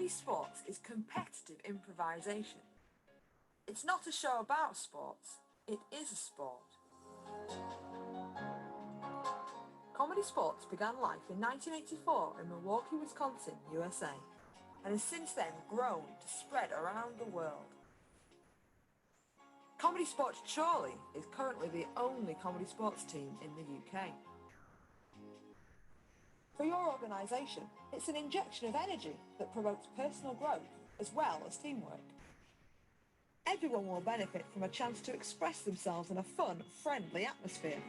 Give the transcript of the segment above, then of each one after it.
ComedySportz is competitive improvisation. It's not a show about sports, it is a sport. ComedySportz began life in 1984 in Milwaukee, Wisconsin, USA, and has since then grown to spread around the world. ComedySportz Chorley is currently the only ComedySportz team in the UK. For your organisation, it's an injection of energy that promotes personal growth as well as teamwork. Everyone will benefit from a chance to express themselves in a fun, friendly atmosphere.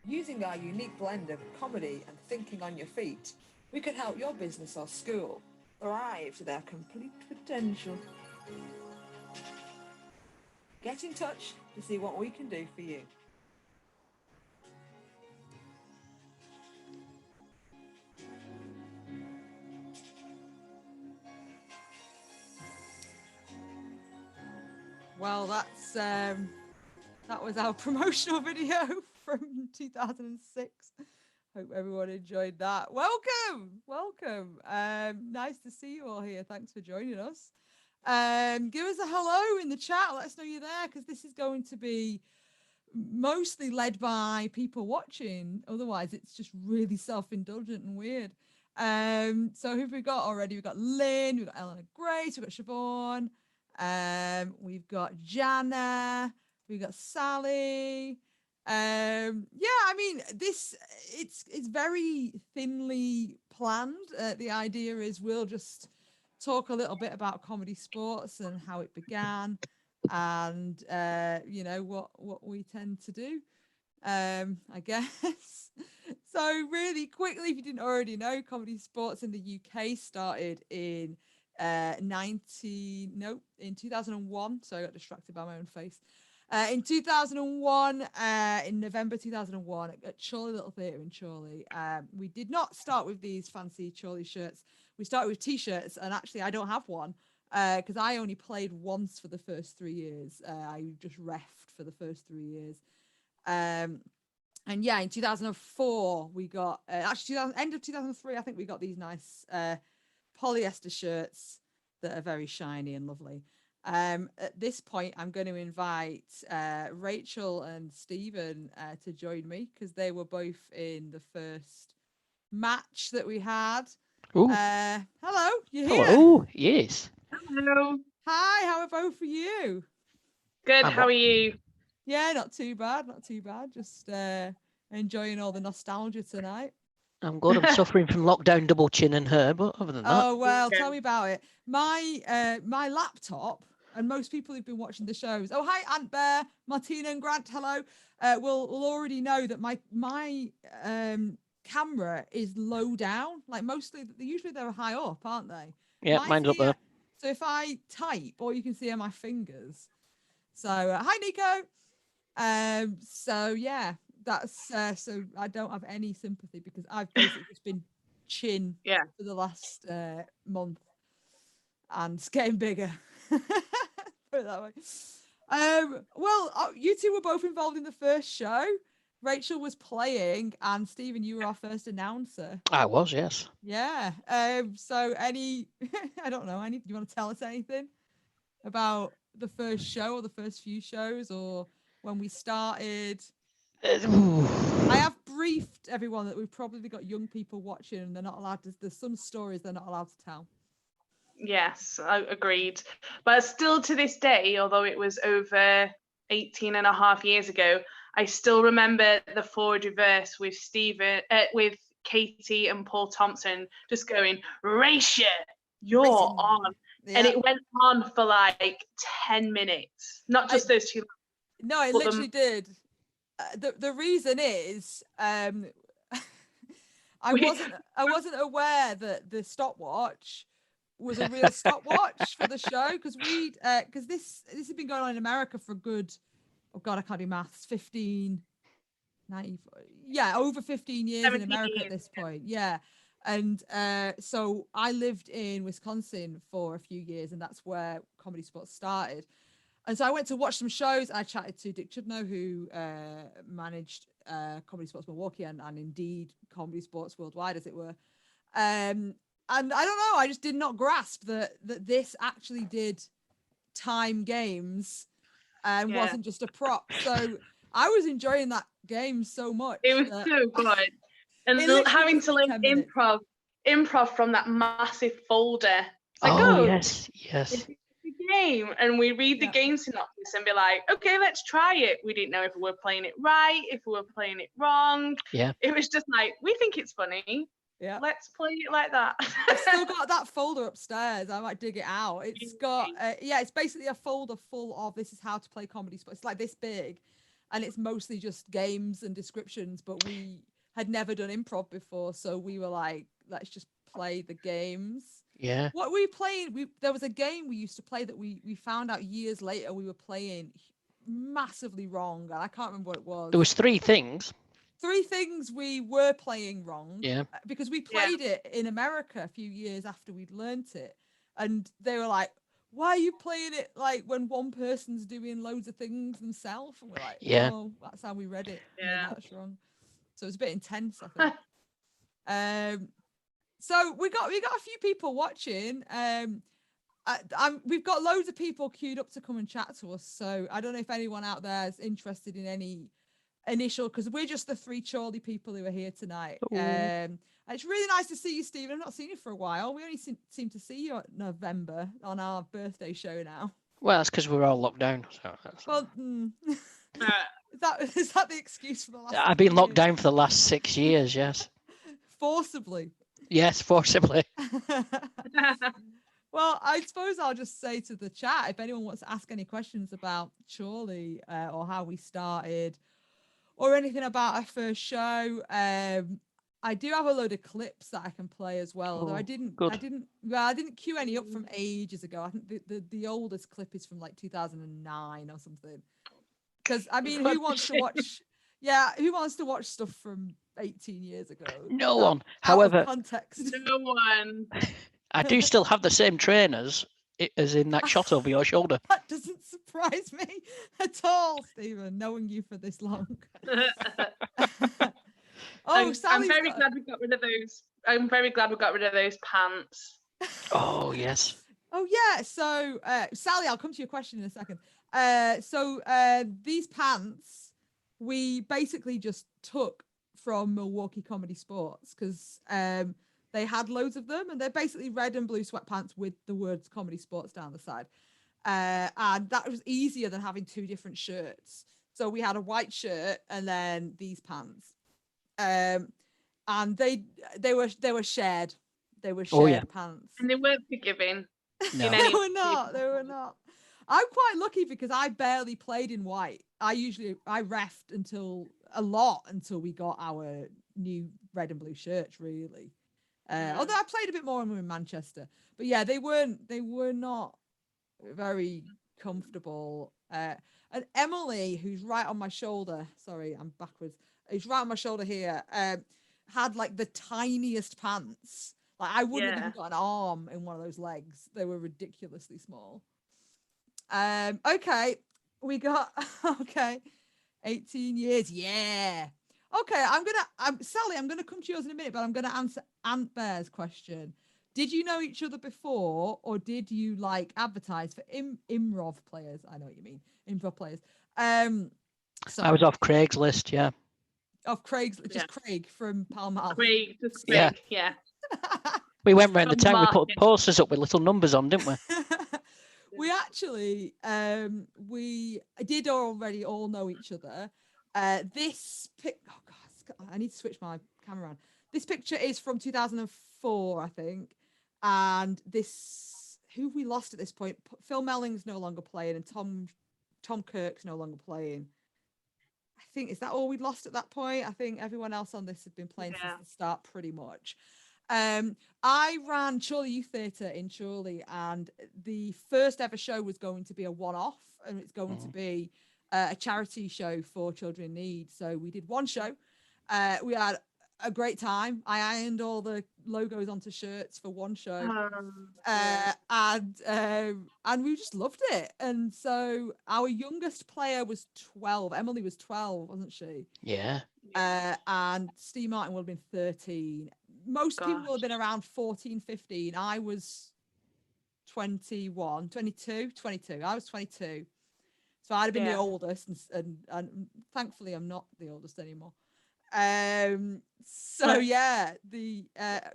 Using our unique blend of comedy and thinking on your feet, we can help your business or school thrive to their complete potential. Get in touch to see what we can do for you. Well, that was our promotional video from 2006. Hope everyone enjoyed that. Welcome. Nice to see you all here. Thanks for joining us. Give us a hello in the chat. Let us know you're there, because this is going to be mostly led by people watching. Otherwise, it's just really self-indulgent and weird. So who've we got already? We've got Lynn, we've got Eleanor Grace, we've got Siobhan, we've got Jana, we've got Sally. Yeah, I mean, it's very thinly planned. The idea is we'll just talk a little bit about ComedySportz and how it began, and you know what we tend to do, I guess. So really quickly, if you didn't already know, ComedySportz in the UK started in 2001. So I got distracted by my own face. In 2001, in November 2001, at Chorley Little Theatre in Chorley. We did not start with these fancy Chorley shirts. We started with T-shirts, and actually I don't have one because I only played once for the first 3 years. I just refed for the first 3 years. And yeah, in 2004, we got, actually end of 2003, I think we got these nice polyester shirts that are very shiny and lovely. At this point, I'm going to invite Rachel and Stephen to join me, because they were both in the first match that we had. Hello, you here? Hello, yes. Hello. Hi, how are both of you? Good, how are you? Yeah, not too bad. Just enjoying all the nostalgia tonight. I'm good. I'm suffering from lockdown, double chin and hair, but other than that. Oh, well, tell me about it. My laptop, and most people who've been watching the shows, oh, hi, Ant Bear, Martina and Grant, hello, will already know that my camera is low down. Like usually they're high up, aren't they? Yeah, mine's up there. So if I type, all you can see are my fingers. So hi, Nico. So yeah, that's so I don't have any sympathy, because I've basically just been chin for the last month, and it's getting bigger. Put it that way. Well, you two were both involved in the first show. Rachel was playing, and Stephen, you were our first announcer. I was, yes. Yeah. So I don't know, do you want to tell us anything about the first show or the first few shows, or when we started? I have briefed everyone that we've probably got young people watching, and they're not allowed to, there's some stories they're not allowed to tell. Yes, I agreed. But still to this day, although it was over 18 and a half years ago, I still remember the forward reverse with with Katie and Paul Thompson just going, Rachel, you're on. Yeah. And it went on for like 10 minutes. Not just those two. No, it literally did. The reason is I wasn't aware that the stopwatch was a real stopwatch for the show, because this had been going on in America for a good, oh god, I can't do maths, over 15 years in America years. At this point. Yeah. And so I lived in Wisconsin for a few years, and that's where ComedySportz started. And so I went to watch some shows. I chatted to Dick Chudnow, who managed ComedySportz Milwaukee and indeed ComedySportz worldwide, as it were. I don't know, I just did not grasp that this actually did time games and wasn't just a prop. So I was enjoying that game so much. It was so good. And It literally having was to only learn 10 minutes. improv from that massive folder. It's like, Oh, oh, yes. it's a game. And we read the game synopsis and be like, okay, let's try it. We didn't know if we were playing it right, if we were playing it wrong. Yeah. It was just like, we think it's funny. Yeah. Let's play it like that. I've still got that folder upstairs. I might dig it out. It's got, it's basically a folder full of this is how to play ComedySportz. It's like this big, and it's mostly just games and descriptions. But we had never done improv before, so we were like, let's just play the games. Yeah. What were we playing? There was a game we used to play that we found out years later we were playing massively wrong, and I can't remember what it was. There was 3 things. 3 things we were playing wrong. Yeah. Because we played it in America a few years after we'd learnt it. And they were like, why are you playing it like when one person's doing loads of things themselves? And we're like, oh, that's how we read it. Yeah. No, that's wrong. So it's a bit intense, I think. So we got a few people watching. We've got loads of people queued up to come and chat to us. So I don't know if anyone out there is interested in any initial, because we're just the 3 Chorley people who are here tonight. It's really nice to see you, Stephen. I've not seen you for a while. We only seem to see you at November on our birthday show now. Well, that's because we're all locked down. So well, is that the excuse for the last? I've been locked down for the last 6 years. Yes. Forcibly. Yes, forcibly. Well, I suppose I'll just say to the chat, if anyone wants to ask any questions about Chorley or how we started, or anything about our first show, I do have a load of clips that I can play as well. Although I didn't queue any up from ages ago. I think the oldest clip is from like 2009 or something. Because I mean, who wants to watch? Yeah, who wants to watch stuff from 18 years ago? No one. Out of However, context. No one. I do still have the same trainers as in that shot over your shoulder. That doesn't surprise me at all, Stephen, knowing you for this long. I'm very glad we got rid of those. I'm very glad we got rid of those pants. Oh, yes. Oh, yeah. So, Sally, I'll come to your question in a second. So these pants, we basically just took from Milwaukee ComedySportz because they had loads of them, and they're basically red and blue sweatpants with the words ComedySportz down the side. And that was easier than having 2 different shirts. So we had a white shirt and then these pants. And they were shared. They were shared pants. And they weren't forgiving. No. They were not. They were not. I'm quite lucky because I barely played in white. I reffed until we got our new red and blue shirts, really. Although I played a bit more when we were in Manchester. But yeah, they were not very comfortable. And Emily, who's right on my shoulder, sorry, I'm backwards, who's right on my shoulder here, had like the tiniest pants. Like I wouldn't have even got an arm in one of those legs. They were ridiculously small. Okay, we got 18 years. Yeah. Okay, Sally, I'm gonna come to yours in a minute, but I'm gonna answer Ant Bear's question. Did you know each other before, or did you like advertise for improv players? I know what you mean, improv players. So I was off Craigslist, yeah. Off Craigslist, just Craig from Pall Mall. Craig, yeah. We went round the town. We put posters up with little numbers on, didn't we? We actually, we did already all know each other. Oh God, I need to switch my camera around. This picture is from 2004, I think. And who we lost at this point? Phil Melling's no longer playing, and Tom Kirk's no longer playing. I think, is that all we'd lost at that point? I think everyone else on this had been playing since the start, pretty much. I ran Chorley Youth Theatre in Chorley, and the first ever show was going to be a one-off, and it's going to be a charity show for children in need. So we did one show. We had a great time. I ironed all the logos onto shirts for one show, and we just loved it. And so our youngest player was 12. Emily was 12, wasn't she? Yeah. And Steve Martin would have been 13. most people will have Gosh. been around 14, 15. I was 21, 22. I was 22. So I'd have been the Yeah. oldest, and thankfully I'm not the oldest anymore. So Right. yeah,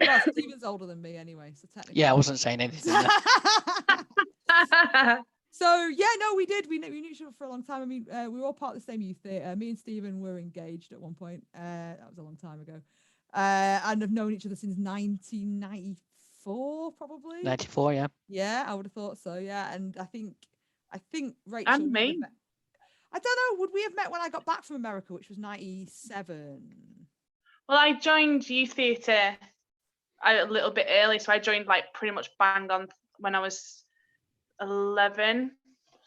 well, Stephen's older than me anyway, so technically. Yeah, I wasn't saying anything there. So yeah, no, we did. We knew each other for a long time. I mean, we were all part of the same youth theatre. Me and Stephen were engaged at one point. That was a long time ago. And have known each other since 1994, probably. 94, yeah. Yeah, I would have thought so. Yeah, and I think Rachel. And me. I don't know. Would we have met when I got back from America, which was 97? Well, I joined youth theatre a little bit early, so I joined like pretty much bang on when I was 11.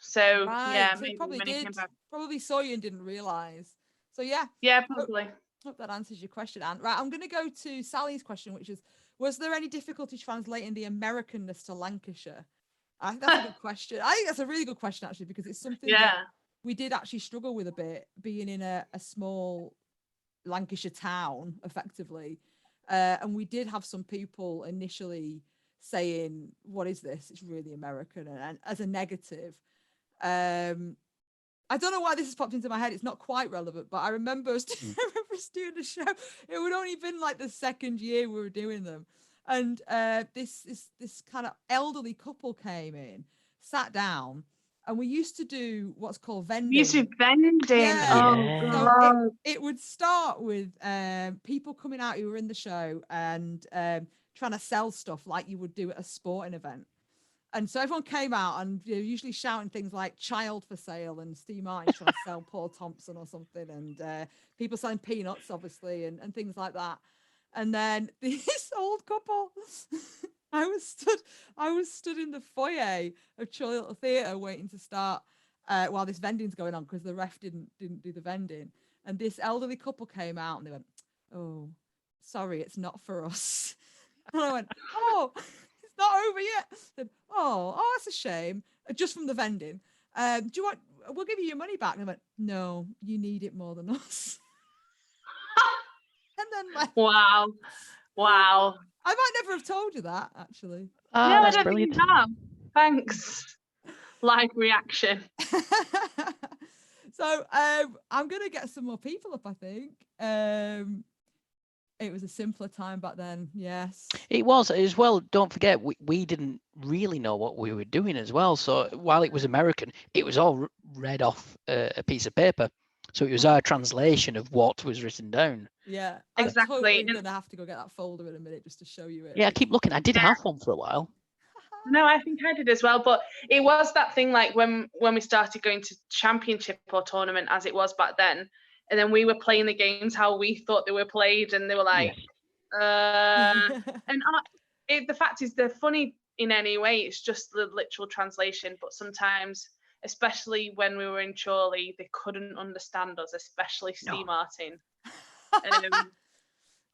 So Right. yeah, So maybe probably when he did. came back. Probably saw you and didn't realise. So yeah. Yeah, probably. Hope that answers your question, Anne. Right, I'm going to go to Sally's question, which is, was there any difficulty translating the Americanness to Lancashire? I think that's a good question. I think that's a really good question, actually, because it's something that we did actually struggle with a bit, being in a small Lancashire town, effectively. And we did have some people initially saying, what is this? It's really American, and as a negative. I don't know why this has popped into my head. It's not quite relevant, but I remember us doing the show. It would only been like the second year we were doing them. And this kind of elderly couple came in, sat down, and we used to do what's called vending. You used to vending. Yeah. Oh, Yeah. So God. it would start with people coming out who were in the show and trying to sell stuff like you would do at a sporting event. And so everyone came out and usually shouting things like "child for sale" and Steve Martin trying to sell Paul Thompson or something, and people selling peanuts, obviously, and things like that. And then this old couple, I was stood in the foyer of Chorley Little Theatre waiting to start while this vending's going on, because the ref didn't do the vending. And this elderly couple came out and they went, "Oh, sorry, it's not for us." And I went, "Oh, it's not over yet." I said, oh, that's a shame. Just from the vending. Do you want? We'll give you your money back. And I went, "No, you need it more than us." And then like, Wow. I might never have told you that, actually. No, I That's don't brilliant. think you have. Thanks. Live reaction. So I'm gonna get some more people up, I think. It was a simpler time back then. Yes, It was as well. Don't forget, we didn't really know what we were doing as well. So while it was American, it was all read off a piece of paper. So it was our translation of what was written down. Yeah, Exactly. I'm totally gonna have to go get that folder in a minute just to show you it. Yeah, I keep looking. I did have one for a while. No, I think I did as well. But it was that thing like when we started going to championship or tournament, as it was back then, and then we were playing the games how we thought they were played, and they were like, and the fact is they're funny in any way. It's just the literal translation. But sometimes, especially when we were in Chorley, they couldn't understand us, especially Steve Martin,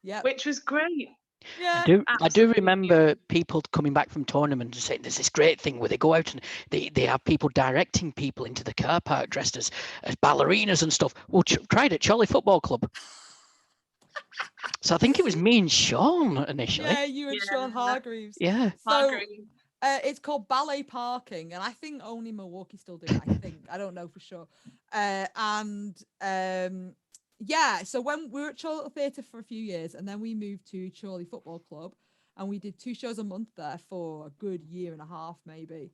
yeah, which was great. Yeah, I do remember people coming back from tournament and saying there's this great thing where they go out and they have people directing people into the car park dressed as ballerinas and stuff. Well, tried at Chorley Football Club. So I think it was me and Sean initially. Yeah, you and Sean Hargreaves. Yeah. So it's called ballet parking, and I think only Milwaukee still do it. I think I don't know for sure. Yeah, so when we were at Chorley Little Theatre for a few years, and then we moved to Chorley Football Club, and we did 2 shows a month there for a good year and a half, maybe.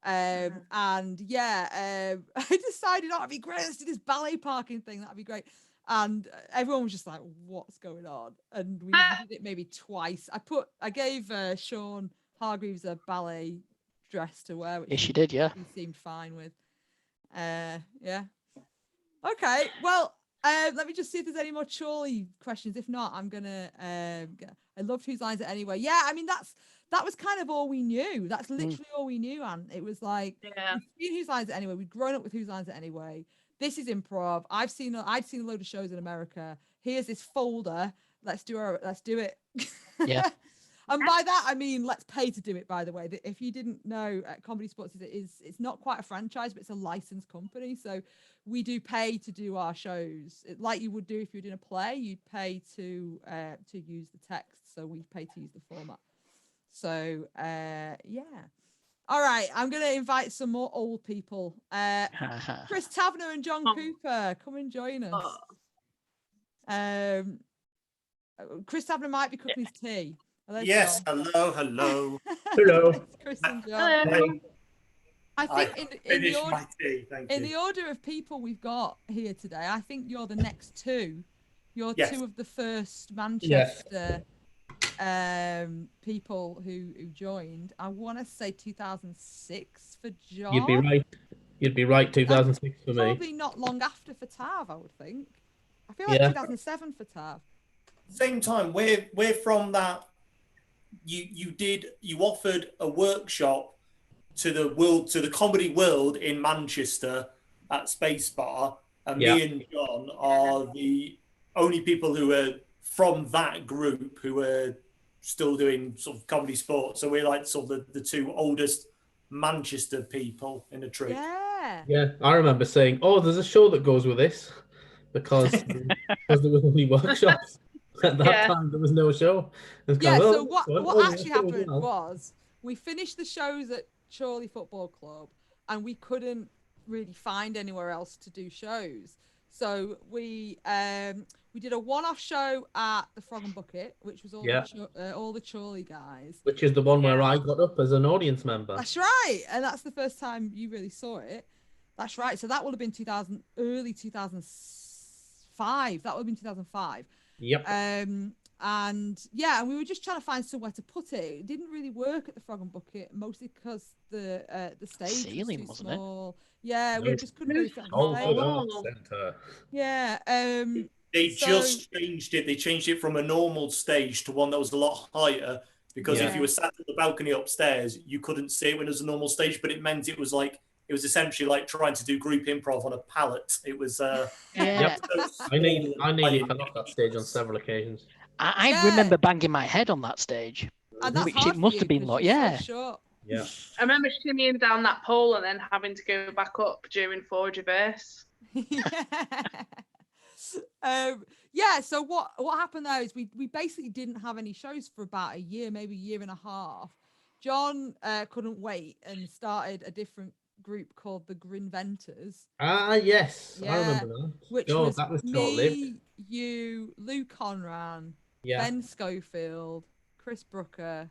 And yeah, I decided, that'd be great. Let's do this ballet parking thing. That'd be great. And everyone was just like, "What's going on?" And we did it maybe twice. I gave Sean Hargreaves a ballet dress to wear, which yes, she did. Yeah, he seemed fine with. Yeah. Okay. Well. Let me just see if there's any more Chorley questions. If not, I'm gonna. I loved Whose Lines It Anyway. Yeah, I mean that was kind of all we knew. That's literally all we knew, and it was like we've seen Whose Lines It Anyway. We'd grown up with Whose Lines It Anyway. This is improv. I'd seen a load of shows in America. Here's this folder. Let's do it. Yeah. And by that I mean let's pay to do it. By the way, if you didn't know, ComedySportz it's not quite a franchise, but it's a licensed company. So we do pay to do our shows, like you would do if you were doing a play. You'd pay to use the text. So we pay to use the format. So yeah. All right, I'm going to invite some more old people. Chris Tavener and John Cooper, come and join us. Chris Tavener might be cooking his tea. Hello, yes, John. hello. Hello. Chris and John. Hello. I think in the order of people we've got here today, I think you're the next two. You're Yes. two of the first Manchester people who joined. I want to say 2006 for John. You'd be right. You'd be right. 2006 for me. Probably not long after for Tav, I would think. I feel like 2007 for Tav. Same time, we're from that. You offered a workshop to the comedy world in Manchester at Space Bar, and me and John are the only people who are from that group who are still doing sort of ComedySportz. So we're like sort of the two oldest Manchester people in a troupe. Yeah, I remember saying, "Oh, there's a show that goes with this," because there was only workshops at that time. There was no show. So what actually happened was we finished the shows at Chorley Football Club, and we couldn't really find anywhere else to do shows. So we did a one-off show at the Frog and Bucket, which was all the Chorley guys. Which is the one where I got up as an audience member. That's right, and that's the first time you really saw it. That's right. So that would have been early 2005. That would have been 2005. Yep. And we were just trying to find somewhere to put it. It didn't really work at the Frog and Bucket, mostly because the stage ceiling was too wasn't small. Yeah, we just couldn't really fit on the stage. Center. Yeah. They just changed it. They changed it from a normal stage to one that was a lot higher, because if you were sat at the balcony upstairs, you couldn't see it when it was a normal stage, but it meant it was essentially like trying to do group improv on a pallet. It was I nearly fell off that stage on several occasions. I remember banging my head on that stage, which it must have been like, so Yeah. I remember shimmying down that pole and then having to go back up during forward reverse. So what happened there is we basically didn't have any shows for about a year, maybe a year and a half. John couldn't wait and started a different group called the Grinventors. Yes, I remember that. Which that was short-lived. me, you, Lou Conran, Ben Schofield, Chris Brooker,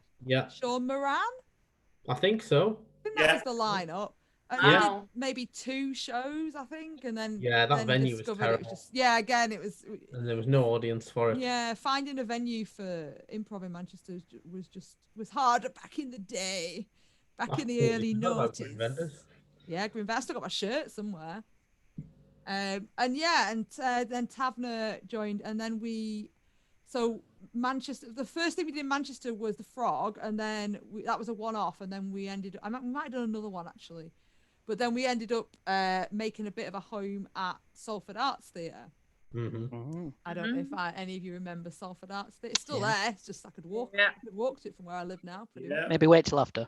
Sean Moran. I think so. I think that was the lineup. And we did maybe 2 shows, I think, and then that venue was terrible. It was. And there was no audience for it. Yeah, finding a venue for improv in Manchester was harder back in the day, in the early noughties. Yeah, Grinventors. I still got my shirt somewhere. Then Tavener joined, and then Manchester. The first thing we did in Manchester was the Frog, and then that was a one-off, and then we ended. We might have done another one actually, but then we ended up making a bit of a home at Salford Arts Theatre. Mm-hmm. I don't know if any of you remember Salford Arts Theatre. It's still there. It's just I could walk to it from where I live now. Maybe wait till after.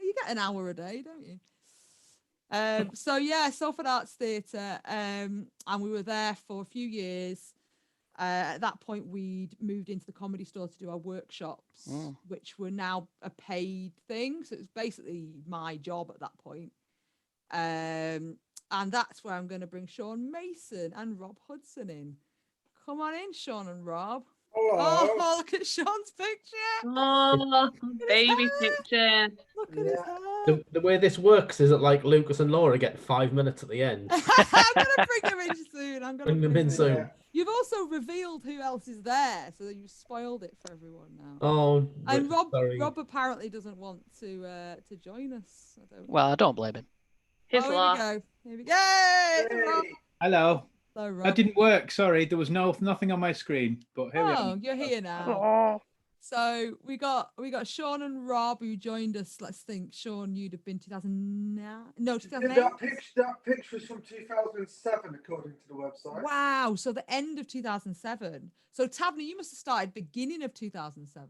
You get an hour a day, don't you? Salford Arts Theatre, and we were there for a few years. At that point, we'd moved into the Comedy Store to do our workshops, which were now a paid thing. So it was basically my job at that point. And that's where I'm going to bring Sean Mason and Rob Hudson in. Come on in, Sean and Rob. Hello. Oh, look at Sean's picture. Oh, baby picture. Look at his hair. The way this works is that like Lucas and Laura get 5 minutes at the end. I'm going to bring them in soon. Bring them in soon. You've also revealed who else is there, so you've spoiled it for everyone now. Oh, and Rob apparently doesn't want to join us. I don't blame him. Here we go. Yay! Rob. Hello. Hello, Rob. That didn't work. Sorry, there was nothing on my screen. But here we are. You're here now. So we got Sean and Rob who joined us. Let's think. Sean, you'd have been 2009. No, 2008. That picture was from 2007, according to the website. Wow. So the end of 2007. So Tabner, you must have started beginning of 2007.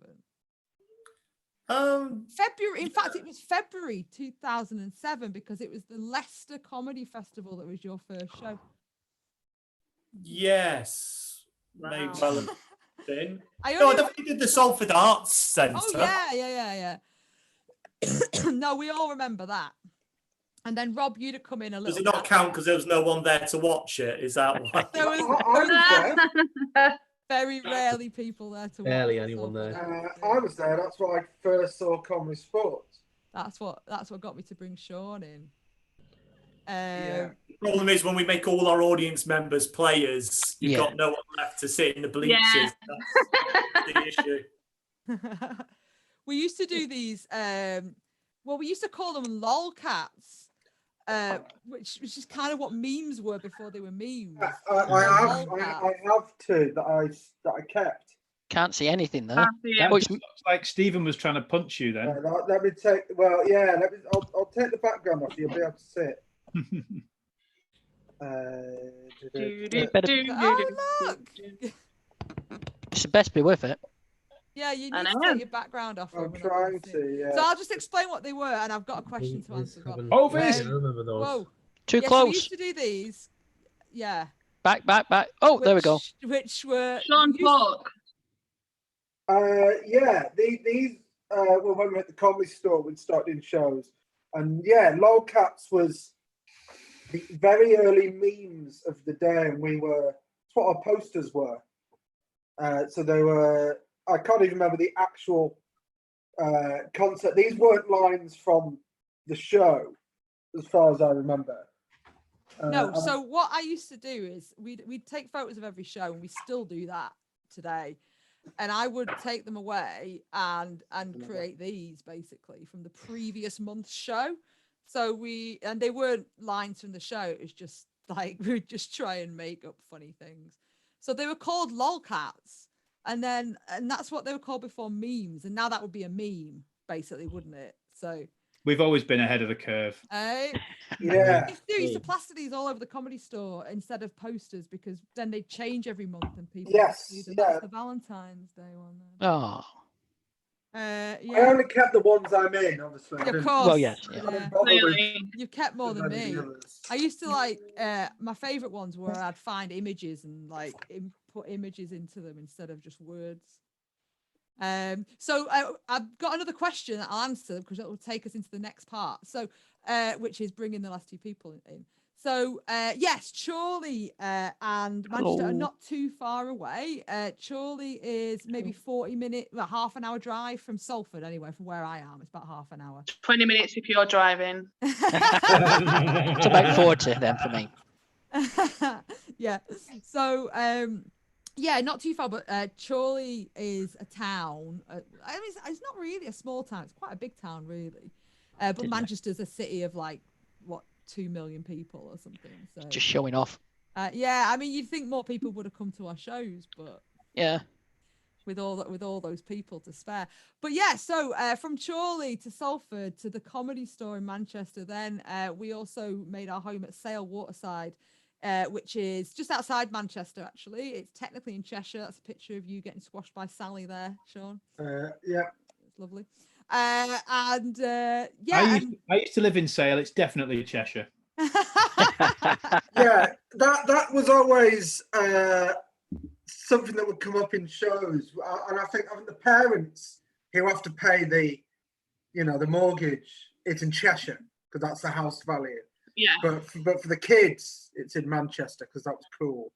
February. In fact, it was February 2007 because it was the Leicester Comedy Festival that was your first show. Yes. Wow. Maybe well have been. I definitely did the Salford Arts Centre. Oh yeah. No, we all remember that. And then Rob, you'd have come in a little. Does it not count because there was no one there to watch it? Is that why? There was very rarely people there to watch. Barely anyone there. I was there. That's why I first saw ComedySportz. That's what got me to bring Sean in. Yeah. The problem is when we make all our audience members players, you've got no one left to sit in the bleachers. Yeah. That's the issue. We used to do these. We used to call them lolcats, which is kind of what memes were before they were memes. I have two that I kept. Can't see anything there. That looks like Stephen was trying to punch you then. Let me take. Well, yeah. I'll take the background off. You'll be able to see it. Look! It's best be with it. Yeah, you need to take your background off. I'm trying to. Yeah. So I'll just explain what they were, and I've got a question to answer. Oh, this. Whoa! Too So close. we used to do these. Yeah. Back. Oh, there we go. Which were Sean Talk. Yeah. These were when we were at the Comedy Store. We'd start doing shows, and yeah, lolcats was the very early memes of the day, and it's what our posters were. So they were. I can't even remember the actual concept. These weren't lines from the show, as far as I remember. No. So what I used to do is we'd take photos of every show, and we still do that today. And I would take them away and create these basically from the previous month's show. So they weren't lines from the show. It was just like we would just try and make up funny things. So they were called lolcats. And that's what they were called before memes. And now that would be a meme, basically, wouldn't it? So we've always been ahead of the curve. Yeah. We used to plaster these all over the Comedy Store instead of posters because then they change every month and people. Yes. See them. That's the Valentine's Day one. Then. Oh. I only kept the ones I'm in, obviously. Of course. Well, yes. You've kept more than me. I used to my favorite ones were I'd find images and put images into them instead of just words. So I've got another question that I'll answer because it will take us into the next part. So, which is bringing the last two people in. So, yes, Chorley and Manchester are not too far away. Chorley is maybe 40 minutes, half an hour drive from Salford, anyway, from where I am. It's about half an hour. 20 minutes if you're driving. It's about 40 then for me. Yeah. So, yeah, not too far, but Chorley is a town. I mean, it's not really a small town. It's quite a big town, really. But Manchester's a city of 2 million people or something. So just showing off. Yeah, I mean, you'd think more people would have come to our shows, but yeah, with all those people to spare. But yeah, so from Chorley to Salford to the Comedy Store in Manchester, then we also made our home at Sale Waterside, which is just outside Manchester. Actually, it's technically in Cheshire. That's a picture of you getting squashed by Sally there, Sean. Yeah, it's lovely. I used to live in Sale. It's definitely Cheshire. Yeah, that was always something that would come up in shows, and I think the parents who have to pay the mortgage, it's in Cheshire because that's the house value. Yeah. But for the kids, it's in Manchester because that was cool.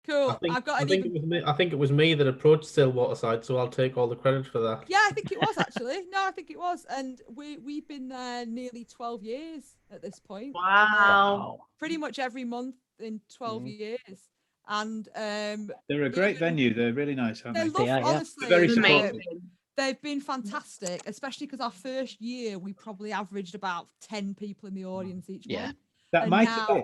Cool. I think it was me that approached Sale Waterside, so I'll take all the credit for that. Yeah, I think it was actually. No, I think it was, and we've been there nearly 12 years at this point. Wow. Pretty much every month in 12 years, and they're a great venue. They're really nice, aren't they? Honestly, they're very supportive. They've been fantastic, especially because our first year we probably averaged about 10 people in the audience each month. That might have been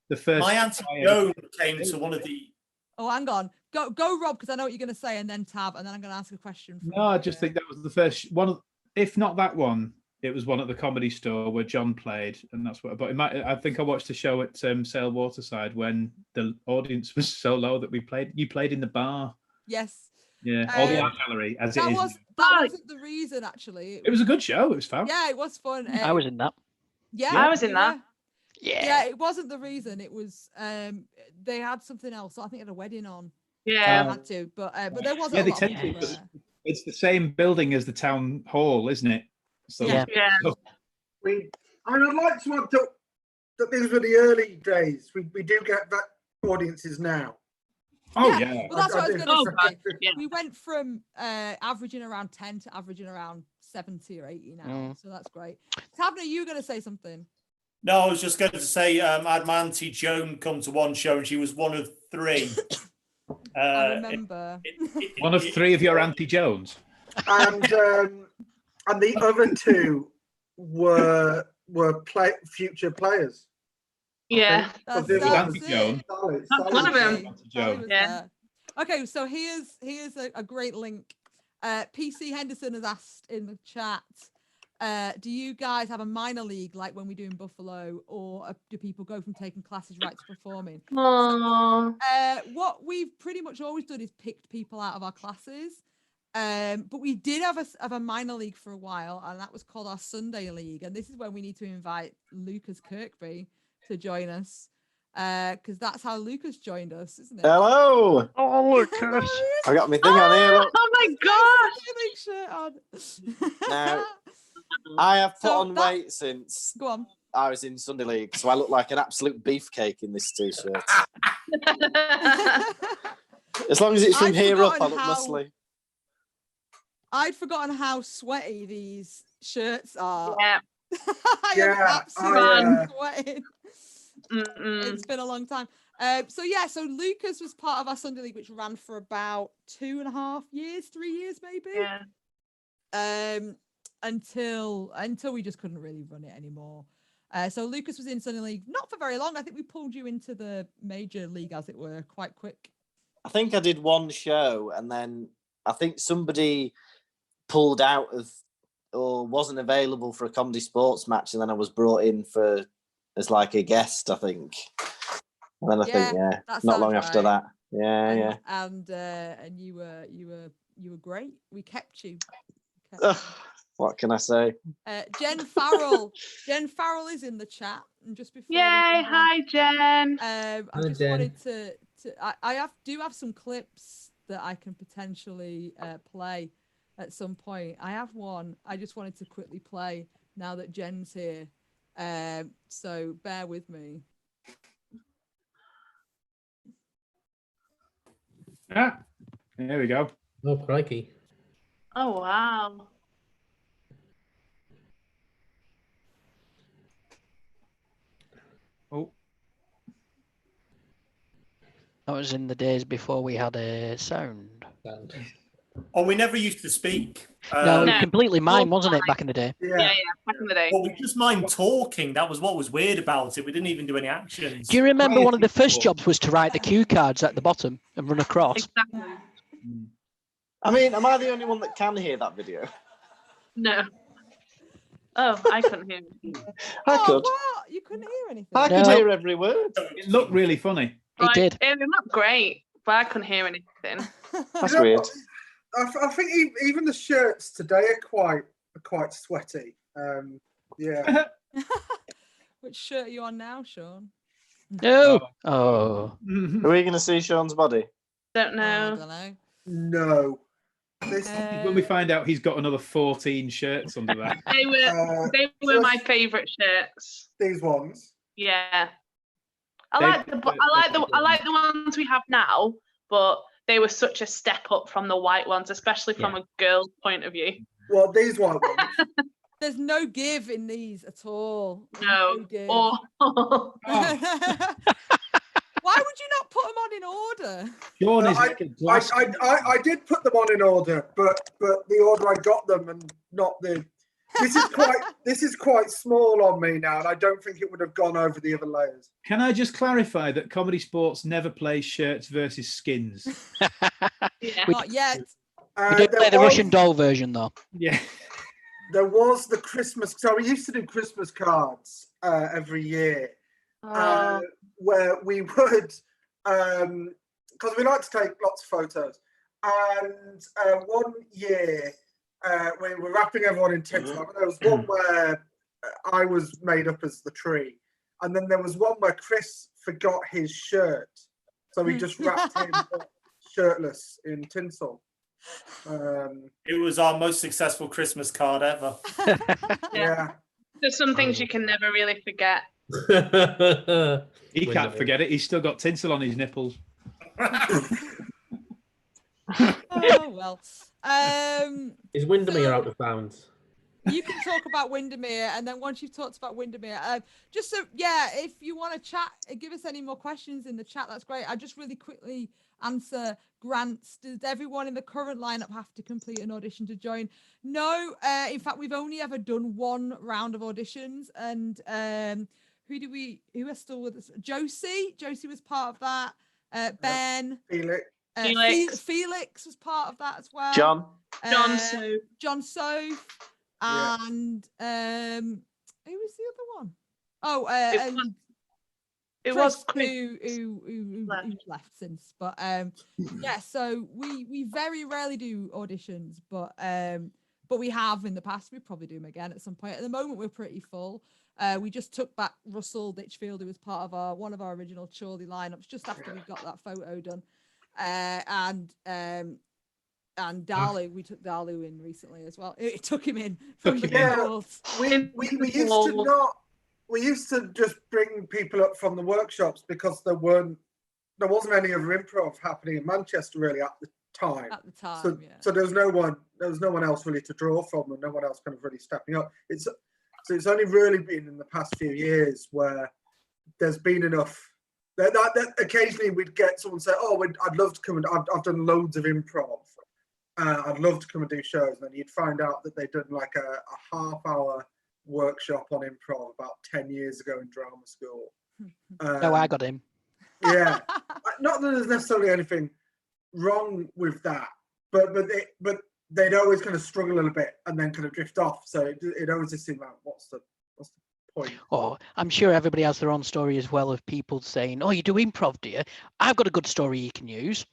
the first. My Auntie Joan came to one of the. Oh, hang on. Go, Rob, because I know what you're going to say, and then Tab, and then I'm going to ask a question. No, I just think that was the first one. If not that one, it was one at the Comedy Store where John played, and that's what. But I think I watched a show at Sale Waterside when the audience was so low that you played in the bar. Yes. Yeah, or the art gallery as it is. That wasn't the reason, actually. It was a good show. It was fun. Yeah, it was fun. I was in that. Yeah, I was in that. Yeah, it wasn't the reason. It was they had something else. I think they had a wedding on. Yeah, had to, but there wasn't. Yeah, they tend to. It's the same building as the town hall, isn't it? So yeah. I'd like to add that these were the early days. We do get that audiences now. Oh yeah. Well, that's what I was going to say. Yeah. We went from averaging around 10 to averaging around 70 or 80 now. So that's great. Tabner, you were going to say something? No, I was just going to say I had my Auntie Joan come to one show, and she was one of 3. I remember. One of 3 of your Auntie Jones. And the other 2 were future players. Yeah. That's Auntie Joan. That's one of them. Yeah. Okay, so here's a great link. PC Henderson has asked in the chat, do you guys have a minor league like when we do in Buffalo, or do people go from taking classes right to performing? Aww. So, what we've pretty much always done is picked people out of our classes. But we did have a minor league for a while, and that was called our Sunday League. And this is when we need to invite Lucas Kirkby to join us, because that's how Lucas joined us, isn't it? Hello. Oh, Lucas. I got my thing on here. Look. Oh my gosh! Now, I have put on weight since I was in Sunday League, so I look like an absolute beefcake in this t-shirt. As long as it's from here up, I look muscly. I'd forgotten how sweaty these shirts are. Yeah. I am absolutely sweating. It's been a long time. So Lucas was part of our Sunday League, which ran for about 2.5 years, 3 years maybe. Yeah. Until we just couldn't really run it anymore. So Lucas was in Sunday League not for very long. I think we pulled you into the major league, as it were, quite quick. I think I did one show, and then I think somebody pulled out of or wasn't available for a ComedySportz match, and then I was brought in as like a guest, I think. And then I think not long after that. And you were great. We kept you. What can I say? Jen Farrell. Jen Farrell is in the chat. And just before hi Jen. I just wanted to I do have some clips that I can potentially play at some point. I have one I just wanted to quickly play now that Jen's here. So bear with me. Ah, there we go. Oh, crikey. Oh, wow. Oh. That was in the days before we had a sound. Oh, we never used to speak. No, completely mine, wasn't it, back in the day? Yeah, back in the day. Well, we just mind talking. That was what was weird about it. We didn't even do any actions. Do you remember one of the first jobs was to write the cue cards at the bottom and run across? Exactly. I mean, am I the only one that can hear that video? No. Oh, I couldn't hear it. I could. What? You couldn't hear anything? I could hear every word. It looked really funny. It did. It looked great, but I couldn't hear anything. That's weird. I think even the shirts today are quite sweaty. Yeah. Which shirt are you on now, Sean? No. Oh. Are we going to see Sean's body? Don't know. I don't know. No. When we find out he's got another 14 shirts under that. They were my favourite shirts. These ones. Yeah. I like the ones we have now, but they were such a step up from the white ones, especially from a girl's point of view. Well, these white ones. There's no give in these at all. No. Give. Oh. Why would you not put them on in order? Sean is like a glass. I did put them on in order, but the order I got them and not the This is quite small on me now, and I don't think it would have gone over the other layers. Can I just clarify that ComedySportz never plays shirts versus skins? Yeah. Not yet. We do play the Russian doll version though. Yeah. There was the Christmas. So we used to do Christmas cards every year, where we would, because we like to take lots of photos. And one year, we were wrapping everyone in tinsel. There was one where I was made up as the tree, and then there was one where Chris forgot his shirt, so he just wrapped him up shirtless in tinsel. It was our most successful Christmas card ever. Yeah. There's some things you can never really forget. He can't forget it. He's still got tinsel on his nipples. Oh well. Is Windermere So- out of bounds? You can talk about Windermere, and then once you've talked about Windermere, just so if you want to chat, give us any more questions in the chat. That's great. I just really quickly answer Grant's. Does everyone in the current lineup have to complete an audition to join? No. In fact, we've only ever done one round of auditions, and who are still with us? Josie was part of that. Ben. Felix was part of that as well. John Soph. And who was the other one? Oh, it Chris, was who left since. But yeah, so we very rarely do auditions, but we have in the past. We probably do them again at some point. At the moment, we're pretty full. We just took back Russell Ditchfield, who was part of one of our original Chorley lineups, just after we got that photo done. And Dalu, we took Dalu in recently as well. It took him in from the fields. We used to just bring people up from the workshops because there wasn't any other improv happening in Manchester really at the time. So there was no one else really to draw from, and no one else kind of really stepping up. It's only really been in the past few years where there's been enough. That occasionally we'd get someone say, "Oh, I'd love to come and I've done loads of improv. I'd love to come and do shows." And then you'd find out that they'd done like a half-hour workshop on improv about 10 years ago in drama school. No, I got him. Yeah, not that there's necessarily anything wrong with that, but they'd always kind of struggle a little bit and then kind of drift off. So it always just seemed like, what's the point? Oh, I'm sure everybody has their own story as well of people saying, "Oh, you do improv, do you? I've got a good story you can use."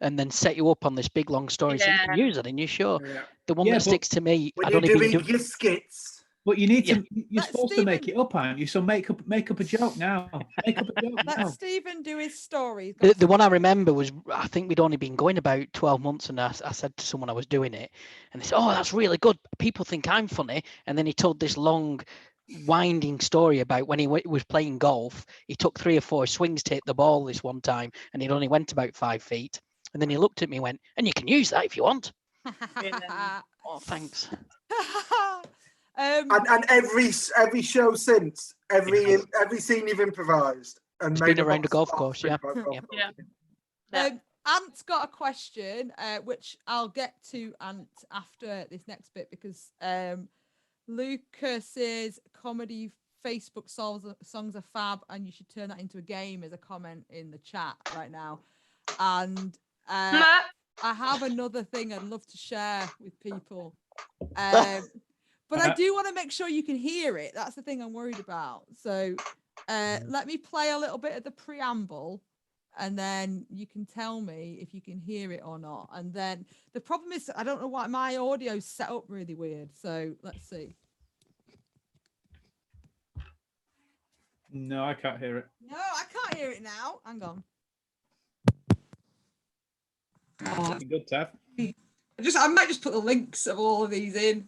And then set you up on this big long story so you can use it in your show. Yeah. The one that sticks to me, when you're doing your skits. But you need to. You're supposed to make it up, aren't you? So make up a joke now. Make up a joke now. Let Stephen do his story. The one I remember was, I think we'd only been going about 12 months, and I said to someone I was doing it, and they said, "Oh, that's really good. People think I'm funny." And then he told this long, winding story about when he was playing golf. He took 3 or 4 swings to hit the ball this one time, and it only went about 5 feet. And then he looked at me and went, "And you can use that if you want." Oh, thanks. And every show since, every scene you've improvised and it's made been around a golf course, yeah. Ant's got a question, which I'll get to Ant after this next bit, because Lucas's comedy Facebook songs are fab, and you should turn that into a game as a comment in the chat right now. And I have another thing I'd love to share with people. But I do want to make sure you can hear it. That's the thing I'm worried about. So let me play a little bit of the preamble, and then you can tell me if you can hear it or not. And then the problem is, I don't know why my audio's set up really weird. So let's see. No, I can't hear it. No, I can't hear it now. Hang on. Good, Tav. I might just put the links of all of these in.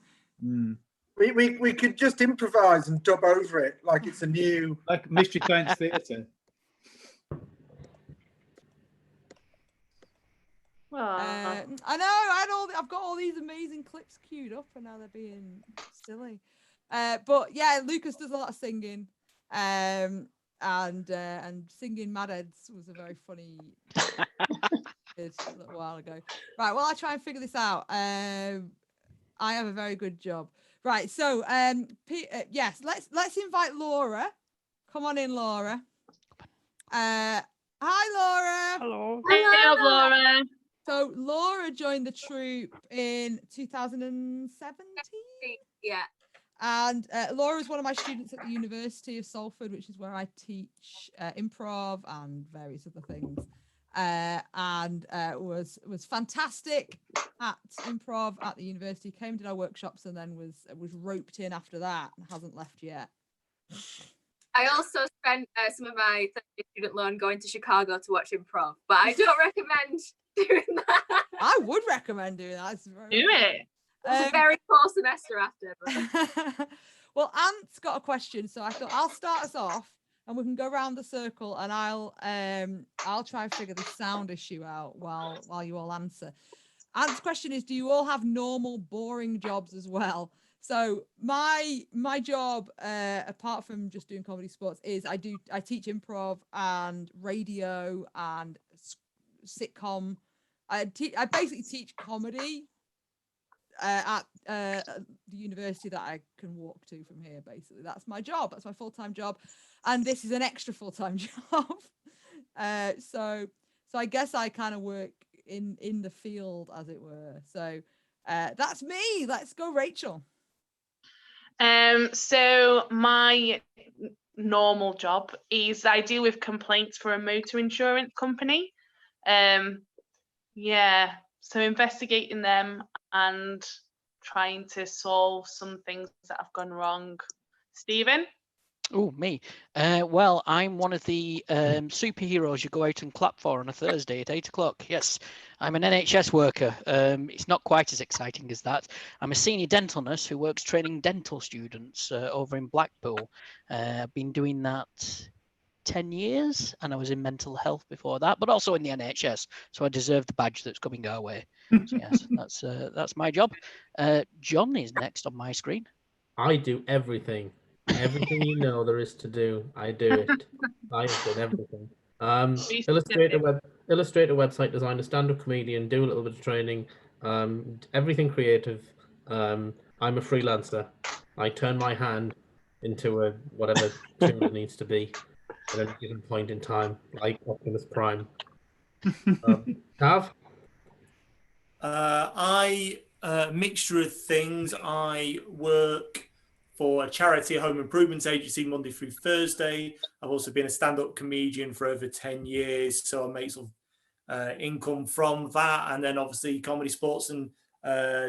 We could just improvise and dub over it like it's a new, like Mystery Science Theatre. I know. I've got all these amazing clips queued up, and now they're being silly. But yeah, Lucas does a lot of singing, and singing Mad Heads was a very funny. A little while ago. Right, well, I'll try and figure this out. I have a very good job. Right. So, yes, let's invite Laura. Come on in, Laura. Hi, Laura. Hello. Hey up, Laura. So, Laura joined the troupe in 2017. Yeah. And Laura is one of my students at the University of Salford, which is where I teach improv and various other things. And was fantastic at improv at the university. Came to our workshops and then was roped in after that and hasn't left yet. I also spent some of my student loan going to Chicago to watch improv, but I don't recommend doing that. I would recommend doing that. It's Do it. It was a very poor semester after. But... Well, Ant's got a question, so I thought I'll start us off, and we can go around the circle, and I'll try and figure the sound issue out while you all answer. Ant's question is: do you all have normal, boring jobs as well? So my job, apart from just doing ComedySportz, is I teach improv and radio and sitcom. I basically teach comedy at the university that I can walk to from here. Basically, that's my job. That's my full-time job, and this is an extra full-time job. So I guess I kind of work in the field, as it were. So that's me. Let's go, Rachel. So my normal job is I deal with complaints for a motor insurance company. Yeah, so investigating them and trying to solve some things that have gone wrong. Stephen? Oh, me. Well, I'm one of the superheroes you go out and clap for on a Thursday at 8 o'clock. Yes, I'm an NHS worker. It's not quite as exciting as that. I'm a senior dental nurse who works training dental students over in Blackpool. I've been doing that 10 years, and I was in mental health before that, but also in the NHS. So I deserve the badge that's coming our way. So yes, that's my job. John is next on my screen. I do everything. Everything you know there is to do, I do it. I have done everything. Illustrator, website designer, stand-up comedian, do a little bit of training, everything creative. I'm a freelancer. I turn my hand into a whatever tool it needs to be at any given point in time, like Optimus Prime. Tav? Mixture of things. I work for a charity home improvement agency Monday through Thursday. I've also been a stand-up comedian for over 10 years, so I make some income from that. And then obviously ComedySportz and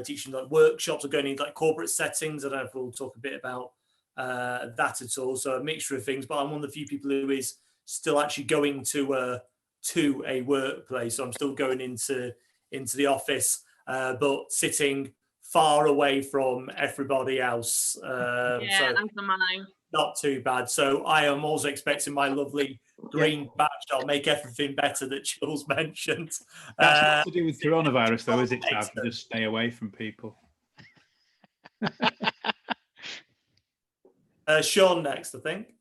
teaching like workshops or going into like corporate settings. I don't know if we'll talk a bit about that at all. So a mixture of things, but I'm one of the few people who is still actually going to a workplace. So I'm still going into the office, but sitting far away from everybody else. So that's mine. Not too bad. So I am also expecting my lovely green badge. I'll make everything better that Jules mentioned. That's not to do with coronavirus, though, is it, Tav? To just stay away from people. Sean next, I think.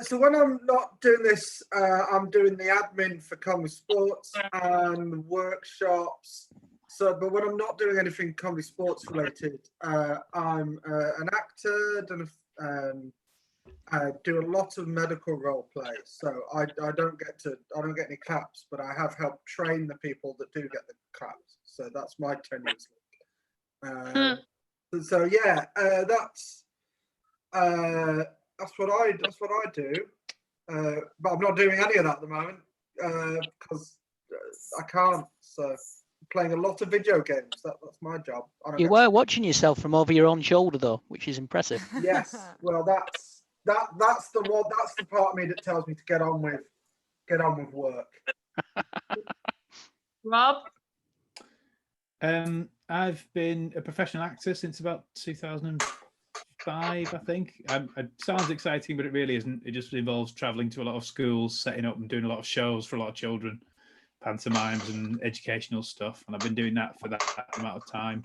So when I'm not doing this, I'm doing the admin for ComedySportz and workshops. So, but when I'm not doing anything ComedySportz related, I'm an actor. I do a lot of medical role play. So I don't get any claps, but I have helped train the people that do get the claps. So that's my tenuous link. So yeah, that's what I do. But I'm not doing any of that at the moment because I can't. So I'm playing a lot of video games. That's my job. You were watching yourself from over your own shoulder, though, which is impressive. Yes. Well, that's the part of me that tells me to get on with work. Rob? I've been a professional actor since about 2005, I think. It sounds exciting, but it really isn't. It just involves traveling to a lot of schools, setting up and doing a lot of shows for a lot of children, pantomimes and educational stuff. And I've been doing that for that amount of time.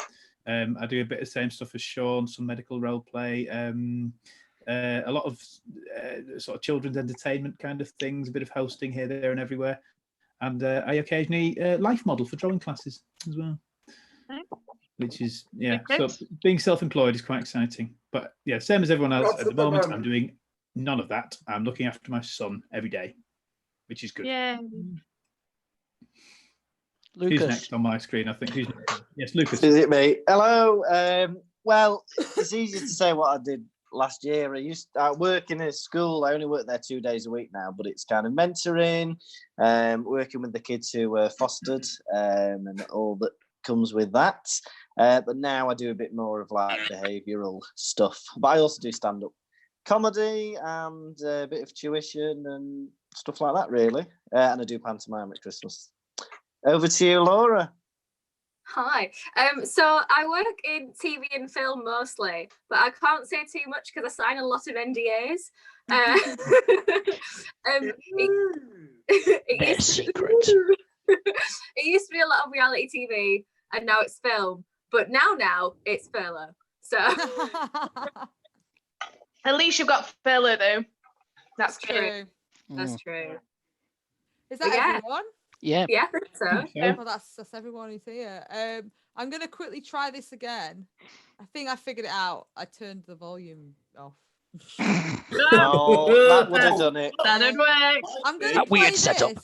I do a bit of the same stuff as Sean, some medical role play, a lot of sort of children's entertainment kind of things, a bit of hosting here, there and everywhere. And I occasionally life model for drawing classes as well. which is so Okay. being self-employed is quite exciting. But yeah, same as everyone else Lots at the at the moment. I'm moment. doing none of that. I'm looking after my son every day, which is good. Yeah. Lucas. Who's next on my screen? I think who's next? Yes, Lucas. Is it me? Hello. Well, it's easy to say what I did last year. I work in a school. I only work there 2 days a week now, but it's kind of mentoring, working with the kids who were fostered, and all that comes with that. But now I do a bit more of like behavioural stuff. But I also do stand-up comedy and a bit of tuition and stuff like that, really. And I do pantomime at Christmas. Over to you, Laura. Hi. So I work in TV and film mostly, but I can't say too much because I sign a lot of NDAs. They're secret. It used to be a lot of reality TV, and now it's film. But now it's furlough. So At least you've got furlough though. That's good. True. that's true. Is that Yeah. everyone? Yeah. Yeah, I think so. Well, that's everyone who's here. I'm gonna quickly try this again. I think I figured it out. I turned the volume off. Oh, that would have done it. That'd work. I'm gonna That play weird this. setup.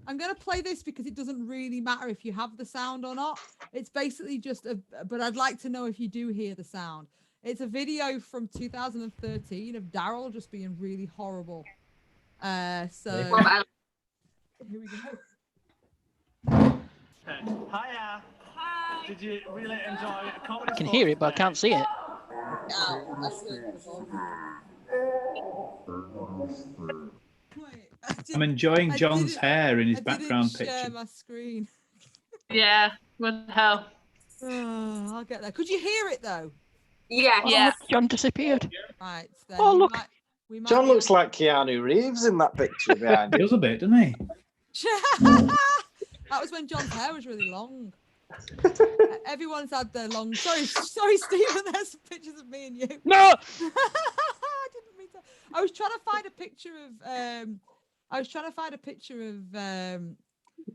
I'm gonna play this because it doesn't really matter if you have the sound or not. It's basically just but I'd like to know if you do hear the sound. It's a video from 2013 of Daryl just being really horrible. So here we go. Hiya. Hi. Did you really enjoy comedy? I can hear it, but I can't see it. I'm enjoying I John's didn't- hair in his I background didn't share picture. my screen. Yeah. What the hell? I'll get there. Could you hear it though? Yeah. Yeah. Oh, John disappeared. Right. Then Oh, we look. we might John be looks like Keanu Reeves in that picture behind He you. does a bit, doesn't he? That was when John's hair was really long. Everyone's had their long. Sorry, Stephen. There's some pictures of me and you. No. I didn't mean to. I was trying to find a picture of.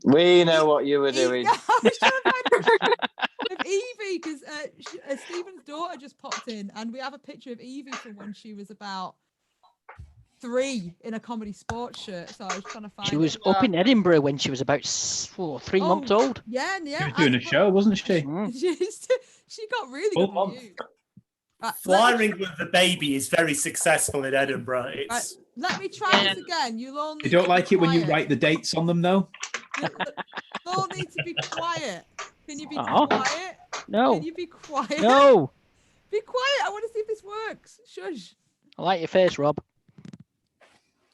We know what you were doing. I was trying to find a picture of Evie because Stephen's daughter just popped in, and we have a picture of Evie from when she was about 3 in a ComedySportz shirt. So I was trying to find. She was it. up in Edinburgh when she was about 3 months old. Yeah. She was doing a show, wasn't she? Mm. She got really Full good month. reviews. Right, Flying with the baby is very successful in Edinburgh. It's let me try this again. You'll all need You don't to like be it when you quiet. write the dates on them, though? You'll all need to be quiet. Can you be Oh. quiet? No. Can you be quiet? No. Be quiet. I want to see if this works. Shush. I like your face, Rob.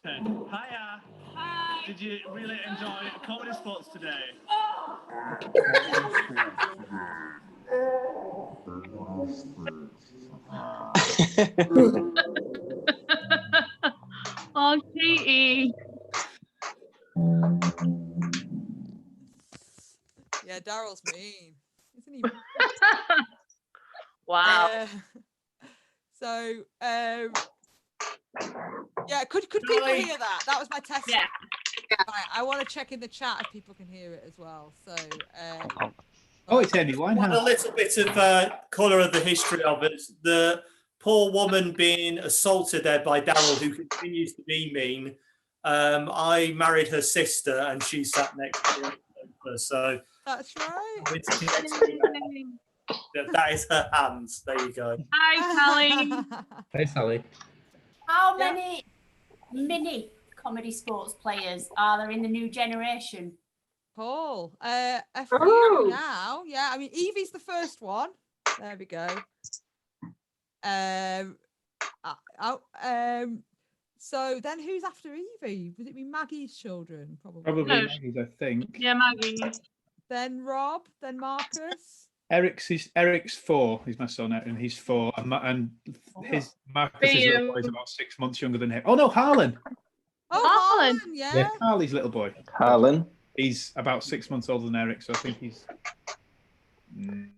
Hiya. Hi. Did you really enjoy ComedySportz today? Oh, Katie. Yeah, Daryl's mean. Isn't he? Wow. So, yeah, could people hear that? That was my test. Yeah. Right, I want to check in the chat if people can hear it as well. So, Oh, it's Amy one a Winehouse. little bit of colour of the history of it. The poor woman being assaulted there by Daryl, who continues to be mean. I married her sister, and she sat next to her. So that's right. that is her hands. There you go. Hi, Sally. Hey, Sally. How many mini ComedySportz players are there in the new generation? Paul, a few now. Yeah, I mean, Evie's the first one. There we go. So then who's after Evie? Would it be Maggie's children? Probably. No. Maggie's, I think. Yeah, Maggie. Then Rob, then Marcus. Eric's 4. He's my son, and he's 4. And his Marcus's little boy is about 6 months younger than him. Oh no, Harlan. Oh, Harlan. Harlan, yeah. Yeah, Harley's little boy. Harlan. He's about 6 months older than Eric, so I think he's.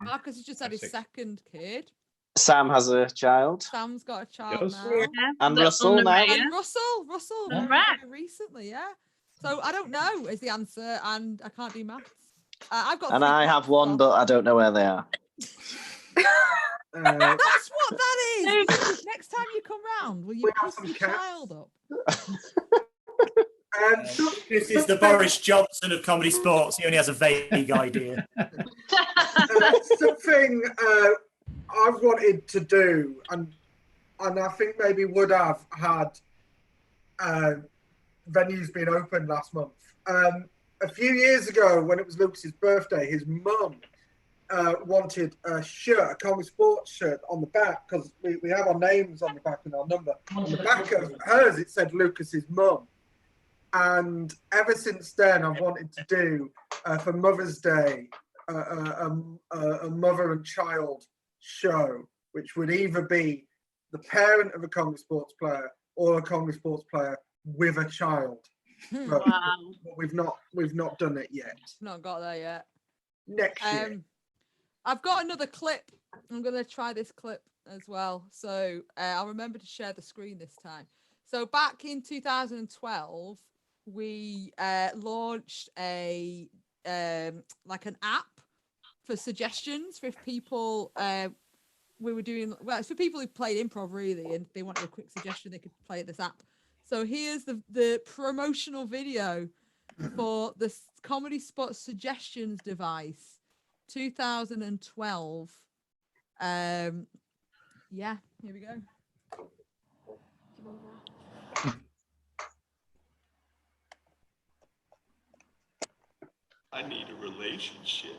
Marcus has just had his 6. second kid. Sam has a child. Sam's got a child Yes. now. Yeah. And The Russell now. Maria. And Russell Right. very recently, yeah. So I don't know is the answer, and I can't do maths. I've got. And 3 I have cats, one, so- but I don't know where they are. That's what that is. Next time you come round, will you We have pick some your cats. child up? This is the Boris Johnson of comedy sports. He only has a vague idea. Something I've wanted to do, and I think maybe would have had venues being open last month. A few years ago, when it was Lucas's birthday, his mum wanted a shirt, a ComedySportz shirt on the back, because we have our names on the back and our number. On the back of hers, it said Lucas's mum. And ever since then, I've wanted to do, for Mother's Day, a mother and child show, which would either be the parent of a ComedySportz player or a ComedySportz player with a child. But we've not done it yet. Not got there yet. Next year. I've got another clip. I'm going to try this clip as well. So I'll remember to share the screen this time. So back in 2012, we launched a like an app for suggestions for people. We were doing it's for people who played improv really, and they wanted a quick suggestion. They could play this app. So here's the promotional video for the ComedySportz suggestions device, 2012. Yeah, here we go. I need a relationship.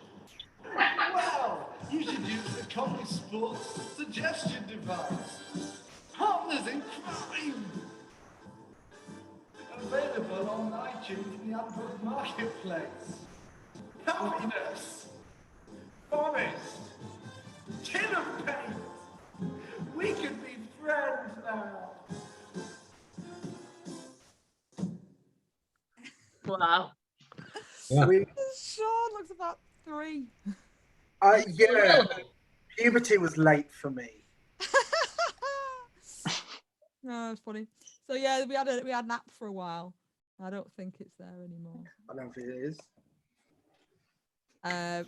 Well, you should use the ComedySportz suggestion device. Partners in crime. Available on iTunes in the Android marketplace. Happiness. Forest. Tin of paint. We can be friends now. Wow. Sean looks about 3. Yeah, puberty was late for me. No, it's funny. So yeah, we had an app for a while. I don't think it's there anymore. I don't think it is. I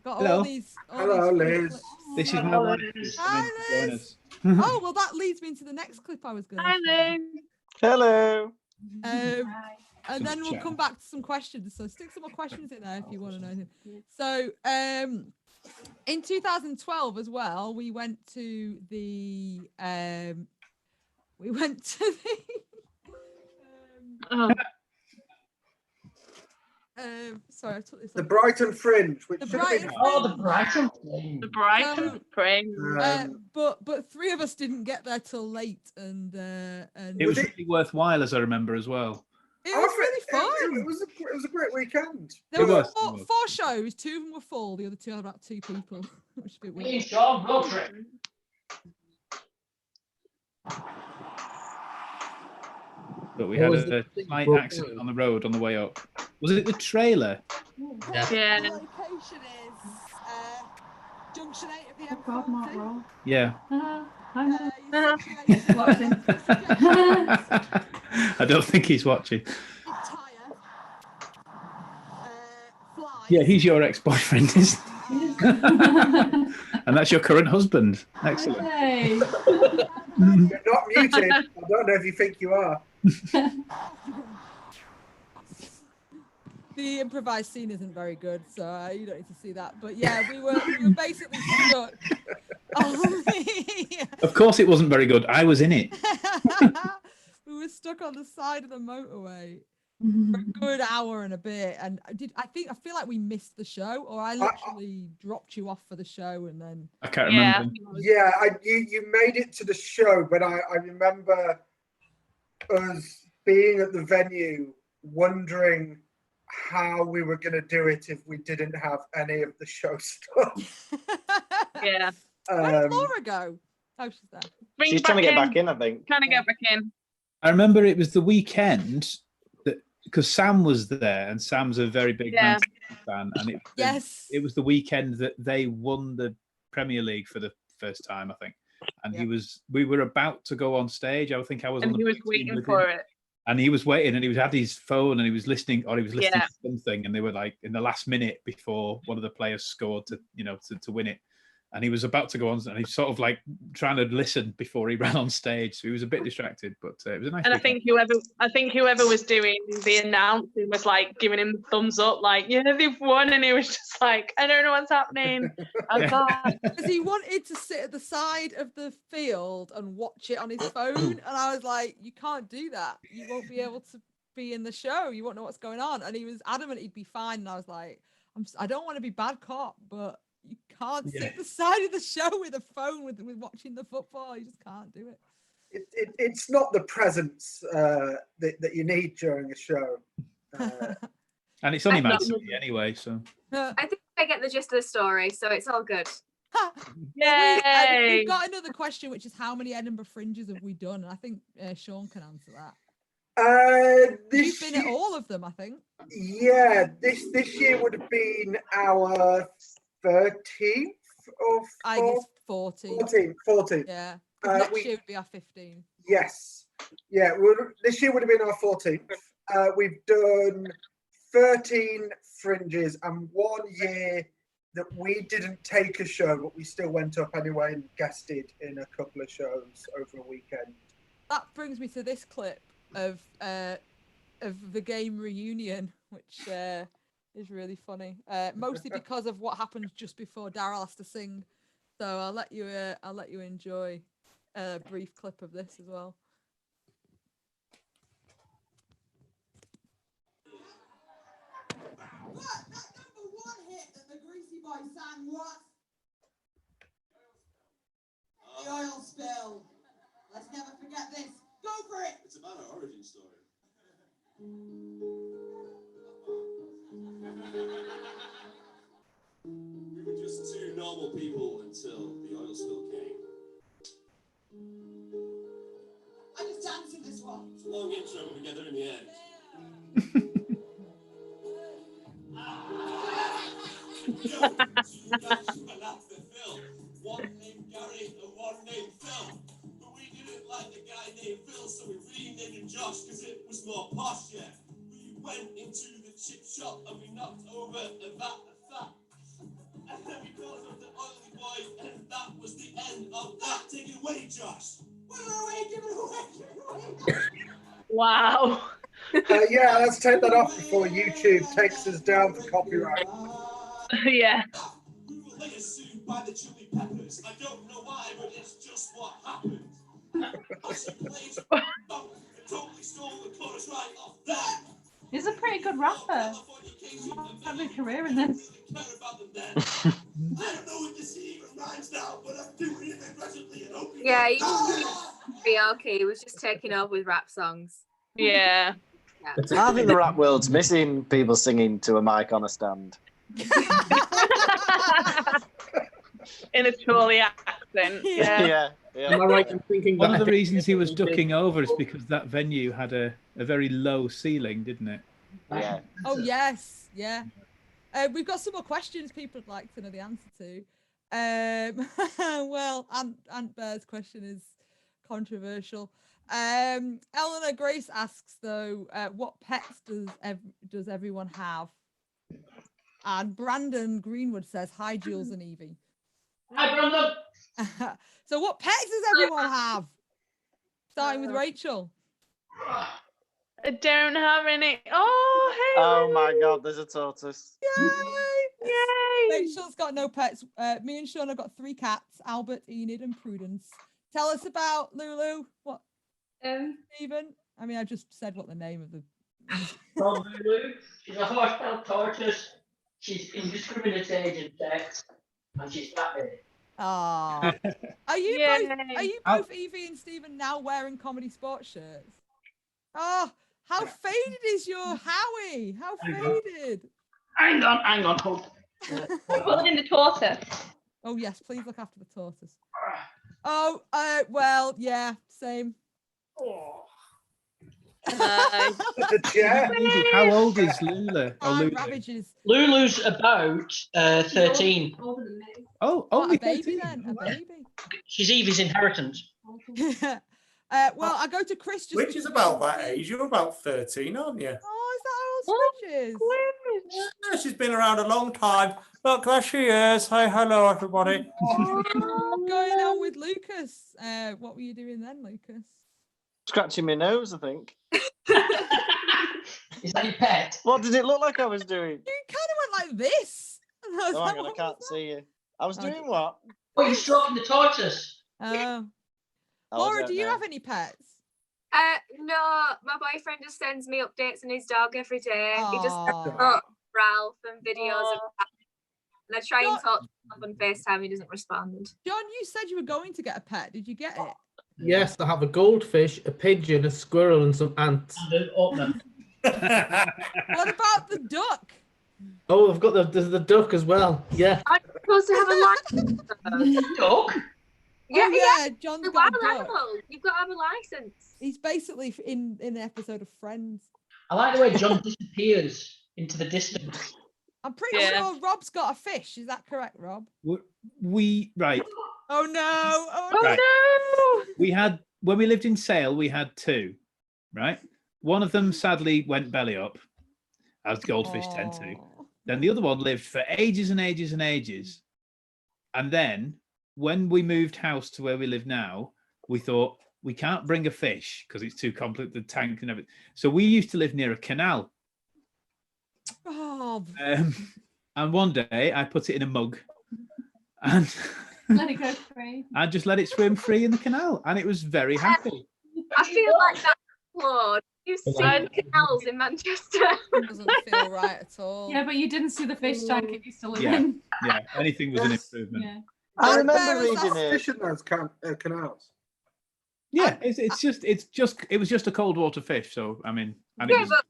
got Hello. all these. Hello, Liz. clips. This is my wife. who's Hi, coming to join Liz. us. Oh well, that leads me into the next clip I was going to. Hi, Lou. Hello. And then we'll come back to some questions. So stick some more questions in there if you want to know anything. So in 2012 as well, we went to the sorry, I took this. The Brighton Fringe, which The should have been. Brighton The Brighton Fringe. The Brighton Fringe. But 3 of us didn't get there till late, and It was really worthwhile, as I remember as well. it was really fun. It was a great weekend. There It were was. 4 shows. 2 of them were full. The other 2 had about 2 people, which is a bit Me weird. and Sean, road trip. But we What had was a the slight big accident on the road on the way up. Was it the trailer? The Yeah. location is Junction 8 of the M40. God, Mark Roll. Yeah. Your situation- Watching. I don't think he's watching. Tyre, flies. Yeah, he's your ex-boyfriend, isn't he? And that's your current husband. Excellent. Hey. You're not muted. I don't know if you think you are. The improvised scene isn't very good, so you don't need to see that. But yeah, we were basically stuck. Of course, it wasn't very good. I was in it. We were stuck on the side of the motorway for a good hour and a bit, and I feel like we missed the show, or I literally dropped you off for the show, and then I can't remember. Yeah, you made it to the show, but I remember us being at the venue wondering how we were going to do it if we didn't have any of the show stuff. Yeah. Where did Laura go? Oh, she's there. She's trying to get back in, I think. Trying to get back in. I remember it was the weekend that because Sam was there, and Sam's a very big Man City fan, and it was the weekend that they won the Premier League for the first time, I think. And we were about to go on stage. I think I was. And on the he was big team waiting with for him. it. And he was waiting, and he had his phone, and he was listening, to something, and they were like in the last minute before one of the players scored to win it. and he was about to go on, and he's sort of like trying to listen before he ran on stage. So he was a bit distracted, but it was a nice. And I think whoever was doing the announcing was like giving him the thumbs up, like, yeah, they've won, and he was just like, I don't know what's happening. Oh God. Because he wanted to sit at the side of the field and watch it on his phone, and I was like, you can't do that. You won't be able to be in the show. You won't know what's going on. And he was adamant he'd be fine, and I was like, I don't want to be bad cop, but you can't sit at the side of the show with a phone with watching the football. You just can't do it. It's not the presence that you need during a show. And it's only Man City anyway, so. I think I get the gist of the story, so it's all good. We've got another question, which is how many Edinburgh Fringes have we done? And I think Sean can answer that. You've been at all of them, I think. Yeah, this year would have been our 13th or I guess 14th. 14th. Yeah. Next year would be our 15th. Yes. Yeah, this year would have been our 14th. We've done 13 Fringes, and 1 year that we didn't take a show, but we still went up anyway and guested in a couple of shows over a weekend. That brings me to this clip of the game reunion, which is really funny, mostly because of what happens just before Daryl has to sing. So I'll let you enjoy a brief clip of this as well. Look, that number 1 hit that the Greasy Boy sang was the oil spill. Let's never forget this. Go for it. It's about our origin story. We were just 2 normal people until the oil spill came. I just dancing this one. It's a long intro, but we get there in the end. One named Gary and one named Phil. But we didn't like the guy named Phil, so we renamed him Josh because it was more posh, yeah. We went into the chip shop and we knocked over a vat of fat. And then we called him the Oily Boy, and that was the end of that. Take it away, Josh. Wait, give it away. Wow. Yeah, let's take that off before YouTube takes us down for copyright. Yeah. We were later sued by the Chili Peppers. I don't know why, but it's just what happened. Totally stole the chorus right off that. He's a pretty good rapper. Have a career in this. I don't know what this even rhymes now, but I'm doing it aggressively and hoping. Yeah, be okay. He was just taking over with rap songs. Yeah. I think the rap world's missing people singing to a mic on a stand. In a Chorley accent. Yeah. Am I right in thinking One of the reasons he was ducking over is because that venue had a very low ceiling, didn't it? Yeah. Oh yes, yeah. We've got some more questions people would like to know the answer to. Well, Aunt Bear's question is controversial. Eleanor Grace asks though, what pets does everyone have? And Brandon Greenwood says, "Hi, Jules and Evie." Hi, Brandon. So, what pets does everyone have? Starting with Rachel. I don't have any. Oh, hey. Oh my God, there's a tortoise. Yay! Rachel's got no pets. Me and Sean have got 3 cats: Albert, Enid, and Prudence. Tell us about Lulu. What? Stephen? I mean, I just said what the name of the. Well, Lulu, she's a horse-tailed tortoise. She's indiscriminate in sex, and she's fat big. Ah. Are you both Evie and Stephen now wearing ComedySportz shirts? Oh, how faded is your Howie? How faded? Hang on, hold. Put it in the tortoise. Oh yes, please look after the tortoise. Oh, well, yeah, same. Oh. How old is Lulu? Lulu's about 13. Oh, only a baby 13. Then, a baby. She's Evie's inheritance. Well, I go to Chris. Which is about that age. You're about 13, aren't you? Oh, is that how old Switch is? Yeah, she's been around a long time. Look, there she is. Hey, hello, everybody. What's going on with Lucas? What were you doing then, Lucas? Scratching my nose, I think. Is that your pet? What did it look like I was doing? You kind of went like this. Oh, hang on, I can't see you. I was doing what? Oh, you're stroking the tortoise. Oh. I Laura, don't do you know. have any pets? No, my boyfriend just sends me updates on his dog every day. He just Aw. got Ralph and videos of that. And I try and talk to him on FaceTime, he doesn't respond. John, you said you were going to get a pet. Did you get it? Yes, I have a goldfish, a pigeon, a squirrel, and some ants. And an opener. What about the duck? Oh, I've got there's the duck as well. Yeah. I'm supposed to have a license. Duck? Yeah, yeah, John's the got wild a duck. animal. You've got to have a license. He's basically in an episode of Friends. I like the way John disappears into the distance. I'm pretty sure Rob's got a fish. Is that correct, Rob? We right. Oh no! Oh Right. no! We had when we lived in Sale, we had two, right? One of them sadly went belly up, as goldfish tend to. Then the other one lived for ages and ages and ages. And then when we moved house to where we live now, we thought we can't bring a fish because it's too complex, the tank and everything. So we used to live near a canal. Rob. And one day I put it in a mug and Let it go free. I just let it swim free in the canal, and it was very happy. I feel like that's flawed. You've seen canals in Manchester. Doesn't feel right at all. Yeah, but you didn't see the fish tank it used to live Yeah, in. yeah. Anything was an improvement. Yeah. I remember reading it. Fish in those canals. Yeah, it was just a cold water fish. So I mean, and Yeah, it was, but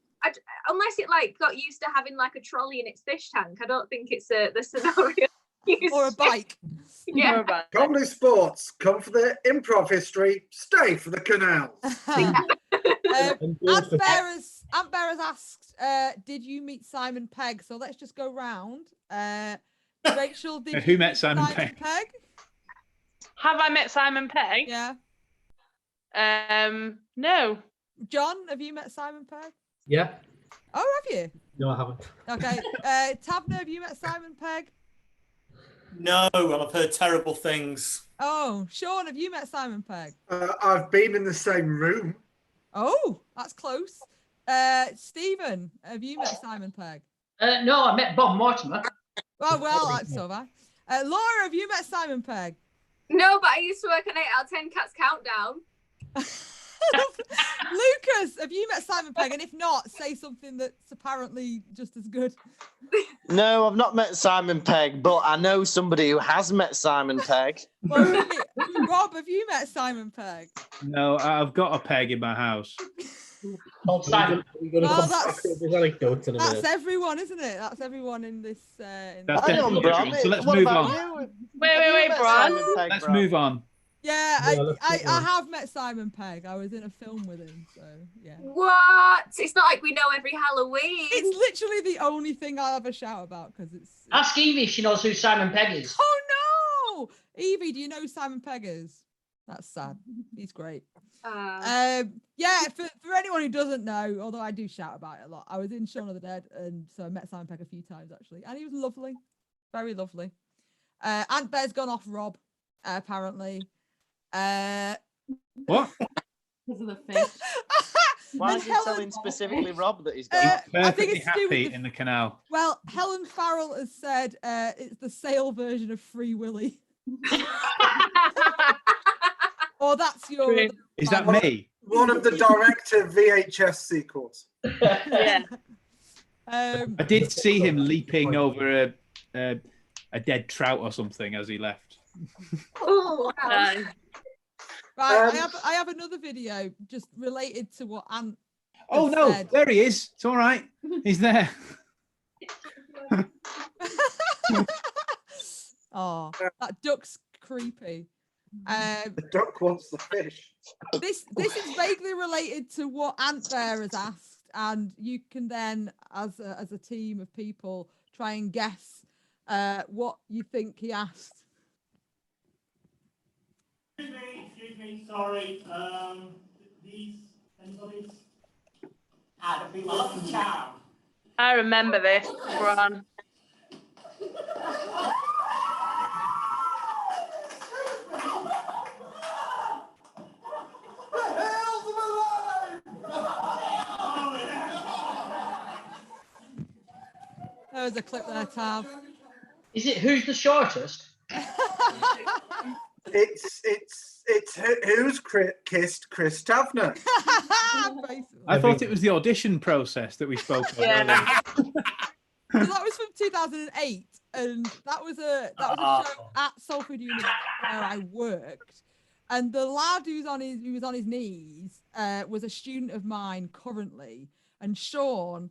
unless it like got used to having like a trolley in its fish tank, I don't think it's the scenario. Or a bike. Yeah. ComedySportz, come for the improv history, stay for the canals. Ant Bear has asked, did you meet Simon Pegg? So let's just go round. Rachel, did Who you met meet Simon Pegg? Have I met Simon Pegg? Yeah. No. John, have you met Simon Pegg? Yeah. Oh, have you? No, I haven't. Okay. Tabner, have you met Simon Pegg? No, and I've heard terrible things. Oh, Sean, have you met Simon Pegg? I've been in the same room. Oh, that's close. Stephen, have you met Simon Pegg? No, I met Bob Mortimer. Oh, well, so have I. Laura, have you met Simon Pegg? No, but I used to work on 8 out of 10 Cats Countdown. Lucas, have you met Simon Pegg? And if not, say something that's apparently just as good. No, I've not met Simon Pegg, but I know somebody who has met Simon Pegg. Well, really, Rob, have you met Simon Pegg? no, I've got a peg in my house. Called Simon. Well, that's That's everyone, isn't it? That's everyone in this. That's Hang on, definitely Bron. true. So let's What move about on. you? Wait, Bron. Let's move on. Yeah, let's I move on. have met Simon Pegg. I was in a film with him, so yeah. What? It's not like we know every Halloween. It's literally the only thing I'll ever shout about because it's. Ask Evie if she knows who Simon Pegg is. Oh no, Evie, do you know who Simon Pegg is? That's sad. He's great. Yeah, for anyone who doesn't know, although I do shout about it a lot, I was in Shaun of the Dead, and so I met Simon Pegg a few times actually, and he was lovely, very lovely. Ant Bear's gone off Rob, apparently. What? Because of the fish. Why And is he Helen- telling specifically Rob that he's gone? I think Perfectly it's to do with happy the- in the canal. Well, Helen Farrell has said it's the Sale version of Free Willy. Or that's your. Is that me? One of the director VHS sequels. Yeah. I did see him leaping over a dead trout or something as he left. Oh, wow. Right, I have another video just related to what Ant. Oh has no, said. there he is. It's all right. He's there. Oh, that duck's creepy. The duck wants the fish. This is vaguely related to what Ant Bear has asked, and you can then, as a team of people, try and guess what you think he asked. Excuse me, sorry. These, anybody? I'd be lucky charm. I remember this, Bron. There was a clip there, Tav. Is it who's the shortest? It's who's kissed Chris Tavener. I thought it was the audition process that we spoke about earlier. So that was from 2008, and that was a show at Salford Unit where I worked. And the lad who was on his knees was a student of mine currently, and Sean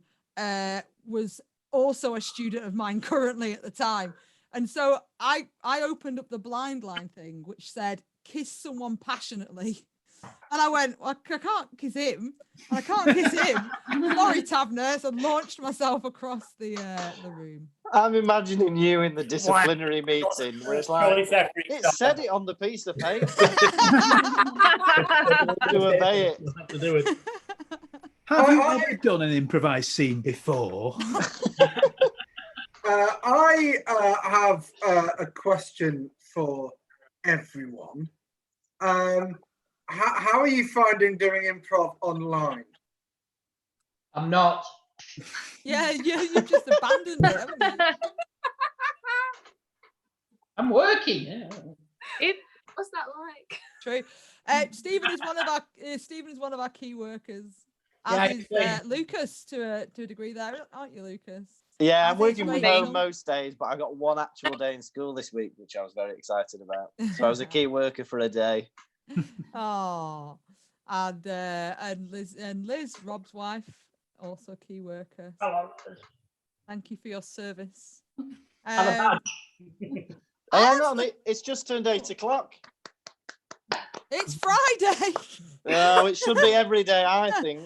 was also a student of mine currently at the time. And so I opened up the blind line thing, which said kiss someone passionately. And I went, well, I can't kiss him. And I can't kiss him. Sorry, Tavener. So I launched myself across the room. I'm imagining you in the disciplinary meeting where it's like, it said it on the piece of paper. To obey it. Have to do it. Have you ever done an improvised scene before? I have a question for everyone. How are you finding doing improv online? I'm not. Yeah, you've just abandoned it, haven't you? I'm working. Yeah. What's that like? True. Stephen is one of our key workers. Yeah, As is Lucas to a degree there, aren't you, Lucas? Yeah, I'm As working is from Rachel. home most days, but I got one actual day in school this week, which I was very excited about. So I was a key worker for a day. Oh, and Liz, Rob's wife, also key worker. Hello. Thank you for your service. Have a badge. Hey, hang on, it's just turned 8 o'clock. It's Friday. Oh, it should be every day, I think.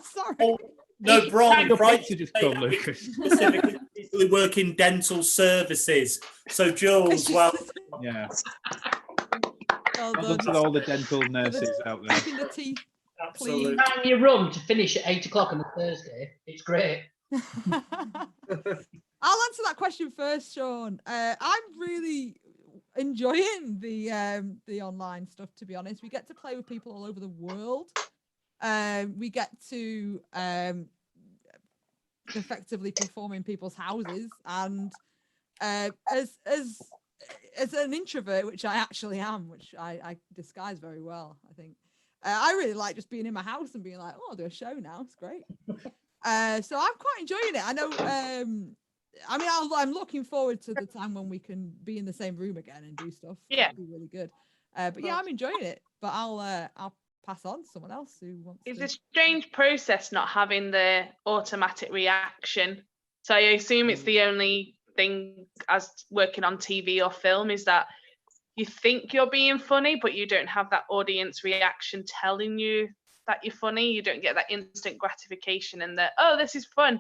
Sorry. Oh, no, Bron, Friday just called Lucas. Specifically, people who work in dental services. So, Jules, well, Yeah. Well Well done to all the dental nurses out there. Keeping the teeth absolutely. Time you run to finish at 8 o'clock on a Thursday. It's great. I'll answer that question first, Sean. I'm really enjoying the online stuff, to be honest. We get to play with people all over the world. We get to effectively perform in people's houses, and as an introvert, which I actually am, which I disguise very well, I think. I really like just being in my house and being like, oh, I'll do a show now. It's great. So I'm quite enjoying it. I know. I'm looking forward to the time when we can be in the same room again and do stuff. Yeah, that'd be really good. But yeah, I'm enjoying it. But I'll pass on to someone else who wants. It's to. a strange process not having the automatic reaction. So I assume it's the only thing as working on TV or film is that you think you're being funny, but you don't have that audience reaction telling you that you're funny. You don't get that instant gratification and that, oh, this is fun.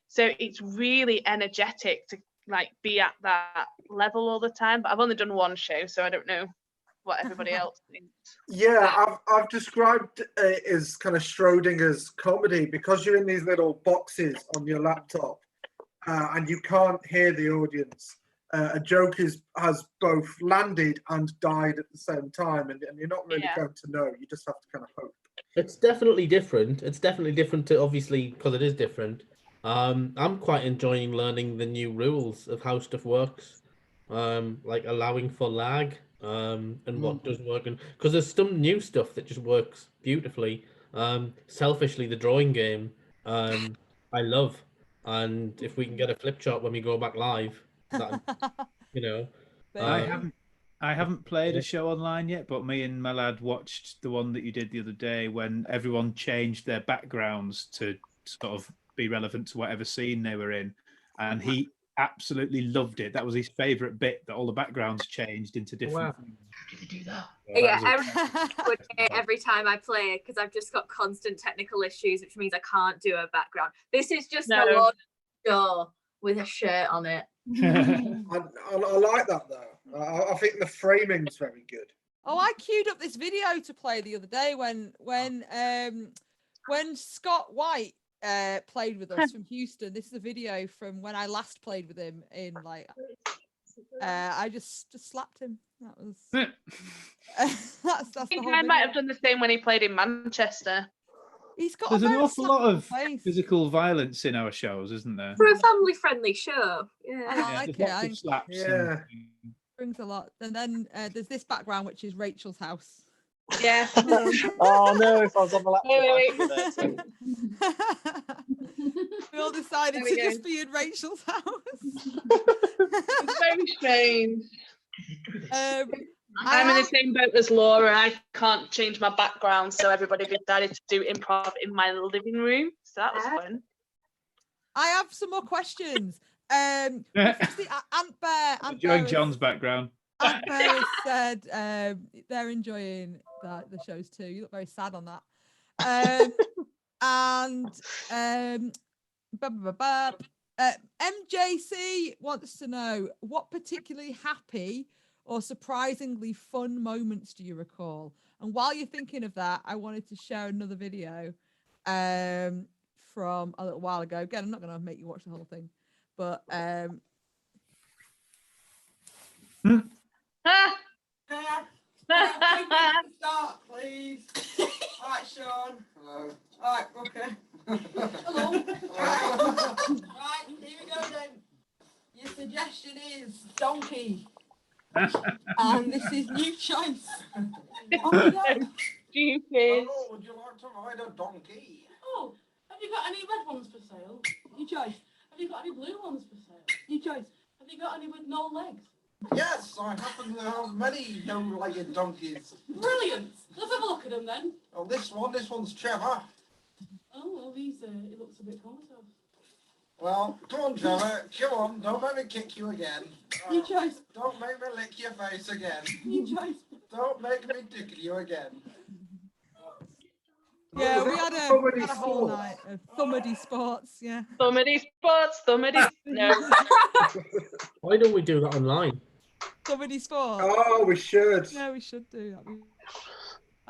So it's really energetic to like be at that level all the time. But I've only done one show, so I don't know what everybody else thinks. Yeah, I've described it as kind of Schrodinger's comedy because you're in these little boxes on your laptop and you can't hear the audience. A joke has both landed and died at the same time, and you're not really going to know. You just have to kind of hope. It's definitely different. It's definitely different to obviously because it is different. I'm quite enjoying learning the new rules of how stuff works, like allowing for lag, and what does work, and because there's some new stuff that just works beautifully. Selfishly, the drawing game, I love, and if we can get a flip chart when we go back live, that, you know, I haven't played a show online yet, but me and my lad watched the one that you did the other day when everyone changed their backgrounds to sort of be relevant to whatever scene they were in, and he absolutely loved it. That was his favourite bit, that all the backgrounds changed into different things. How did they do that? Every time I play, because I've just got constant technical issues, which means I can't do a background. This is just a lot door with a shirt on it. I like that though. I think the framing's very good. Oh, I queued up this video to play the other day when Scott White played with us from Houston. This is a video from when I last played with him in like. I just slapped him. That was. that's the whole. I might have done the same when he played in Manchester. He's got. There's an awful lot of face. physical violence in our shows, isn't there? For a family-friendly show. Yeah. I like There's lots of it. slaps. Yeah. Brings a lot. And then there's this background, which is Rachel's house. Yeah. Oh no! If I was on the laptop, we all decided There we to go. just be in Rachel's house. It's very strange. I I'm in the same boat as Laura. I can't change my background, so everybody decided to do improv in my living room. So that was fun. I have some more questions. Firstly, Ant Bear. Enjoying John's background. Ant Bear has said they're enjoying the shows too. You look very sad on that. MJC wants to know, what particularly happy or surprisingly fun moments do you recall? And while you're thinking of that, I wanted to share another video from a little while ago. Again, I'm not going to make you watch the whole thing, but Start, please. All right, Sean. Hello. All right, okay. Hello. Right, here we go then. Your suggestion is donkey. And this is new choice. Oh, no. Stupid. Hello, would you like to ride a donkey? Oh, have you got any red ones for sale? Your choice. Have you got any blue ones for sale? Your choice. Have you got any with no legs? Yes, I happen to have many no-legged donkeys. Brilliant. Let's have a look at them then. Oh, this one's Trevor. Oh, well, he looks a bit comatose. Well, come on, Trevor. Come on, don't make me kick you again. Your choice. Don't make me lick your face again. Your choice. Don't make me tickle you again. yeah, we had a whole night of ComedySportz. Yeah. ComedySportz. No. Why don't we do that online? ComedySportz. Oh, we should. Yeah, we should do that.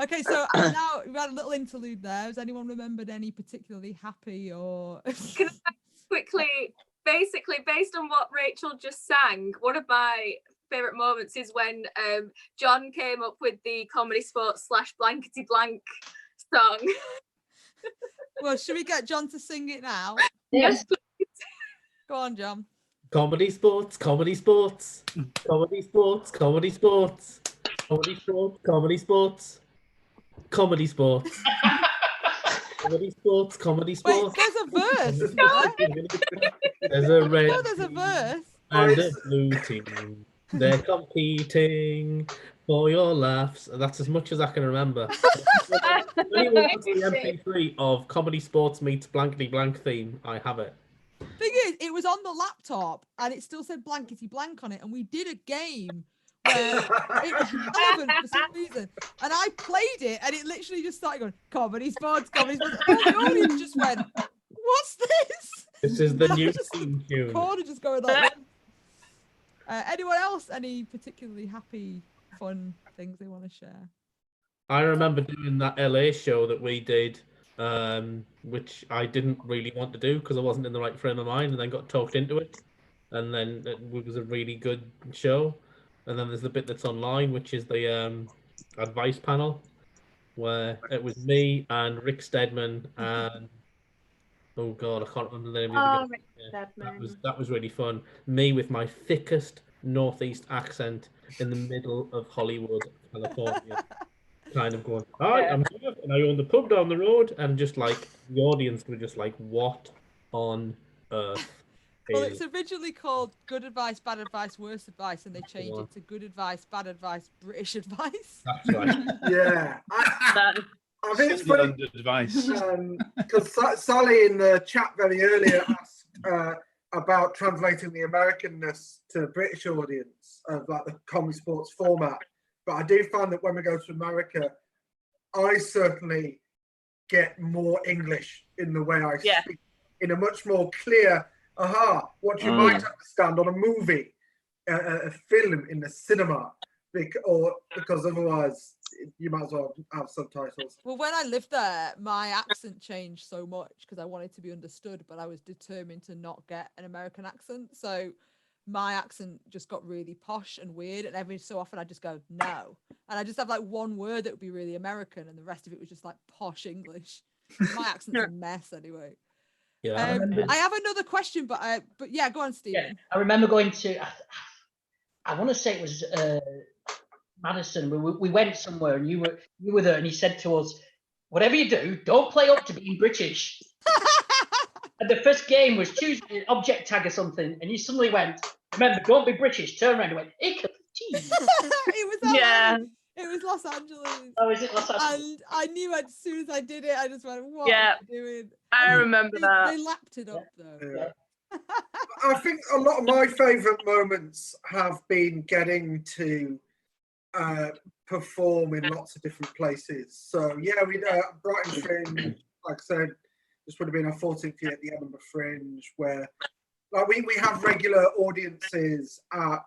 Okay, so now we've had a little interlude there. Has anyone remembered any particularly happy or? Can I quickly, basically, based on what Rachel just sang, one of my favourite moments is when John came up with the ComedySportz / blankety blank song. Well, should we get John to sing it now? Yes, please. Go on, John. ComedySportz, ComedySportz, ComedySportz, ComedySportz, ComedySportz, ComedySportz, ComedySportz, ComedySportz, ComedySportz. Wait, there's a verse. Isn't there? There's a red No, there's a verse. and a blue team. They're competing for your laughs. That's as much as I can remember. Anyone wants the MP3 of ComedySportz meets blankety blank theme, I have it. Thing is, it was on the laptop and it still said blankety blank on it, and we did a game where it was relevant for some reason, and I played it and it literally just started going ComedySportz, ComedySportz. All the audience just went, "What's this?" This is the And I new just theme tune. corner just going like. Anyone else? Any particularly happy, fun things they want to share? I remember doing that LA show that we did, which I didn't really want to do because I wasn't in the right frame of mind, and then got talked into it. And then it was a really good show. And then there's the bit that's online, which is the advice panel, where it was me and Rick Steadman and oh god, I can't remember the name of the guy. That was really fun. Me with my thickest northeast accent in the middle of Hollywood, California. Kind of going, hi, I'm here and I own the pub down the road, and just like the audience were just like, what on earth? Well, it's originally called Good Advice, Bad Advice, Worst Advice, and they changed it to Good Advice, Bad Advice, British Advice. That's right. Yeah. I think it's funny advice. Because Sally in the chat very earlier asked about translating the Americanness to the British audience of like the ComedySportz format. But I do find that when we go to America, I certainly get more English in the way I speak, in a much more clear, what you might understand on a movie, a film in the cinema, because otherwise you might as well have subtitles. Well, when I lived there, my accent changed so much because I wanted to be understood, but I was determined to not get an American accent. So my accent just got really posh and weird, and every so often I just go no, and I just have like one word that would be really American, and the rest of it was just like posh English. My accent's a mess anyway. Yeah, I have another question, but yeah, go on, Stephen. Yeah, I remember going to. I want to say it was Madison. We went somewhere, and you were there, and he said to us, "Whatever you do, don't play up to being British." And the first game was choose an object tag or something, and you suddenly went, "Remember, don't be British." Turn around and went, "It was LA. Yeah. It was Los Angeles. Oh, is it Los Angeles? And I knew as soon as I did it, I just went, "What Yeah. are you doing?" I And remember that. They lapped it up though. Yeah. I think a lot of my favourite moments have been getting to perform in lots of different places. So yeah, we Brighton Fringe, like I said, this would have been our 14th year at the Edinburgh Fringe, where like we have regular audiences at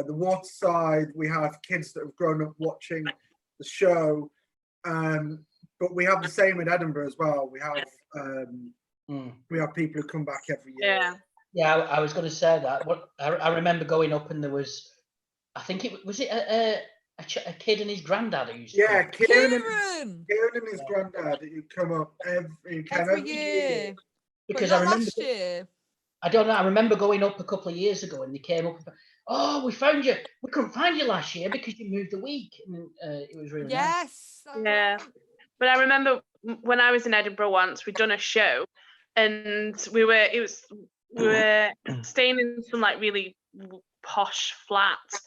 the Waterside. We have kids that have grown up watching the show, but we have the same in Edinburgh as well. We have people who come back every year. Yeah. Yeah, I was going to say that. What I remember going up, and there was, I think it was a kid and his granddad who used to come. Kieran and his granddad who come up every year. Because but I remember last year. I don't know. I remember going up a couple of years ago, and they came up. Oh, we found you. We couldn't find you last year because you moved a week, and it was really nice. Yeah, but I remember when I was in Edinburgh once, we'd done a show, and we were staying in some like really posh flats,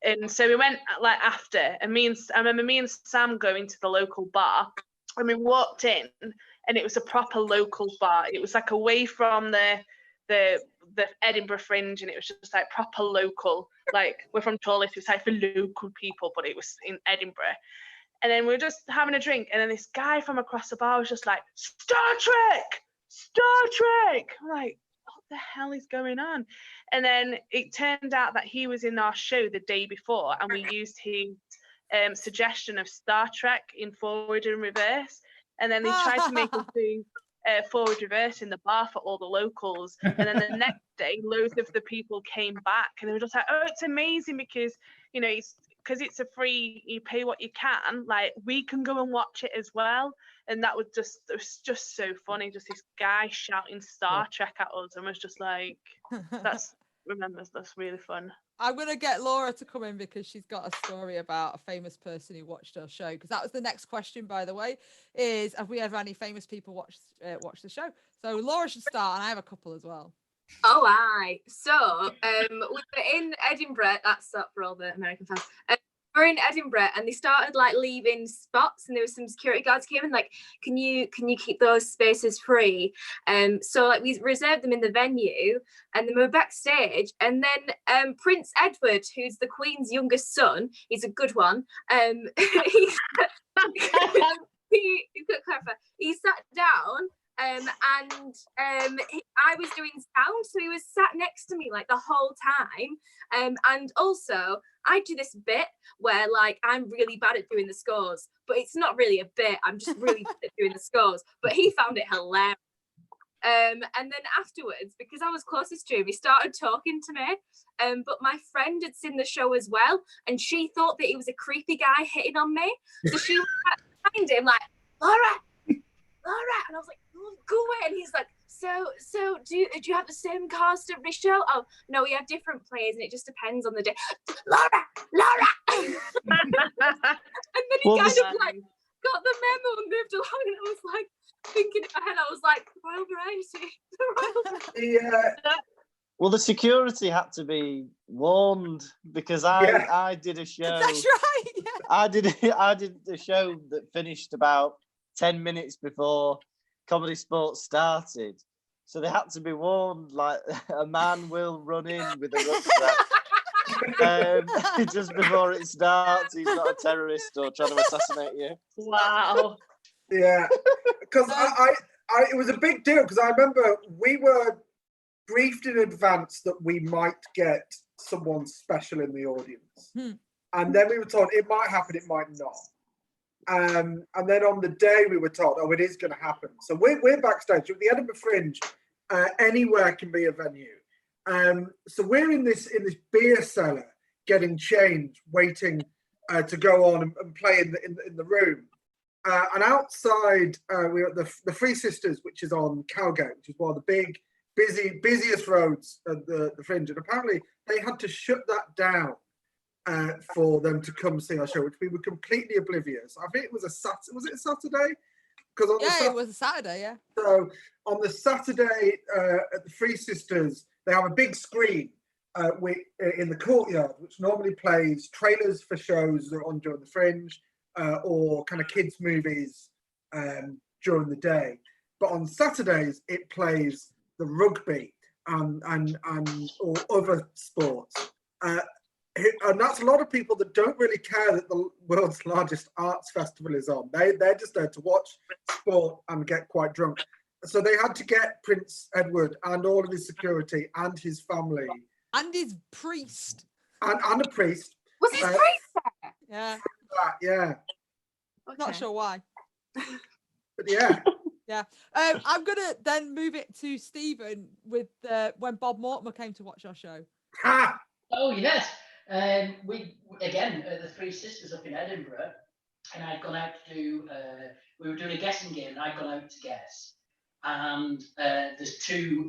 and so we went like after, and I remember me and Sam going to the local bar, and we walked in, and it was a proper local bar. It was like away from the Edinburgh Fringe, and it was just like proper local. Like we're from Chorley, so it's like for local people, but it was in Edinburgh. And then we were just having a drink, and then this guy from across the bar was just like, Star Trek! I'm like, what the hell is going on? And then it turned out that he was in our show the day before, and we used his suggestion of Star Trek in forward and reverse. And then they tried to make us do forward reverse in the bar for all the locals. And then the next day, loads of the people came back, and they were just like, oh, it's amazing because, you know, because it's a free, you pay what you can, like we can go and watch it as well. And it was just so funny, just this guy shouting Star Trek at us, and was just like, that's really fun. I'm gonna get Laura to come in because she's got a story about a famous person who watched our show. Because that was the next question, by the way, is have we ever had any famous people watch the show? So Laura should start, and I have a couple as well. Oh, aye. So we were in Edinburgh. That's up for all the American fans. We were in Edinburgh, and they started like leaving spots, and there was some security guards came in like, can you keep those spaces free? So like we reserved them in the venue, and then we were backstage, and then Prince Edward, who's the Queen's youngest son, he's a good one. He sat down. And I was doing sound, so he was sat next to me like the whole time. And also, I do this bit where like I'm really bad at doing the scores, but it's not really a bit. I'm just really bad at doing the scores. But he found it hilarious. And then afterwards, because I was closest to him, he started talking to me. But my friend had seen the show as well, and she thought that he was a creepy guy hitting on me. So she was behind him like, Laura, and I was like, go away. And he's like, so do you have the same cast every show? Oh no, we have different plays, and it just depends on the day. Laura. And then he kind of like got the memo and moved along, and I was like thinking in my head, I was like, Royal Variety. Well, the security had to be warned because I did a show. That's right. Yeah. I did a show that finished about 10 minutes before ComedySportz started, so they had to be warned. Like a man will run in with a rucksack just before it starts. He's not a terrorist or trying to assassinate you. Wow. Yeah, because I it was a big deal because I remember we were briefed in advance that we might get someone special in the audience, and then we were told it might happen, it might not. And then on the day we were told, oh, it is going to happen. So we're backstage at the Edinburgh Fringe. Anywhere can be a venue. So we're in this beer cellar, getting changed, waiting to go on and play in the room. And outside, we're at the Three Sisters, which is on Cowgate, which is one of the busiest roads at the Fringe. And apparently they had to shut that down for them to come see our show, which we were completely oblivious. I think it was was it a Saturday? It was a Saturday, yeah. So on the Saturday at the Three Sisters, they have a big screen in the courtyard, which normally plays trailers for shows that are on during the Fringe or kind of kids' movies during the day. But on Saturdays, it plays the rugby and or other sports. And that's a lot of people that don't really care that the world's largest arts festival is on. They're just there to watch sport and get quite drunk. So they had to get Prince Edward and all of his security and his family. And his priest. And a priest. Was his priest there? Yeah. Yeah. Not sure why. But yeah. Yeah. I'm going to then move it to Stephen with when Bob Mortimer came to watch our show. Oh, yes. We again the Three Sisters up in Edinburgh, and I'd gone out to do. We were doing a guessing game, and I'd gone out to guess. And there's two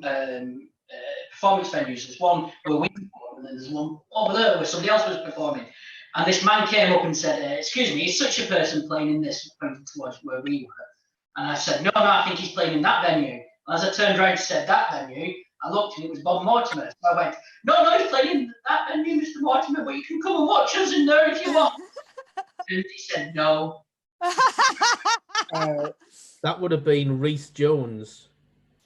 performance venues. There's one where we perform, and then there's one over there where somebody else was performing. And this man came up and said, "Excuse me, is such a person playing in this?" Pointing towards where we were. And I said, "No, I think he's playing in that venue." And as I turned around and said that venue, I looked and it was Bob Mortimer. So I went, no, he's playing in that venue, Mr. Mortimer, but you can come and watch us in there if you want. And he said no. That would have been Rhys Jones.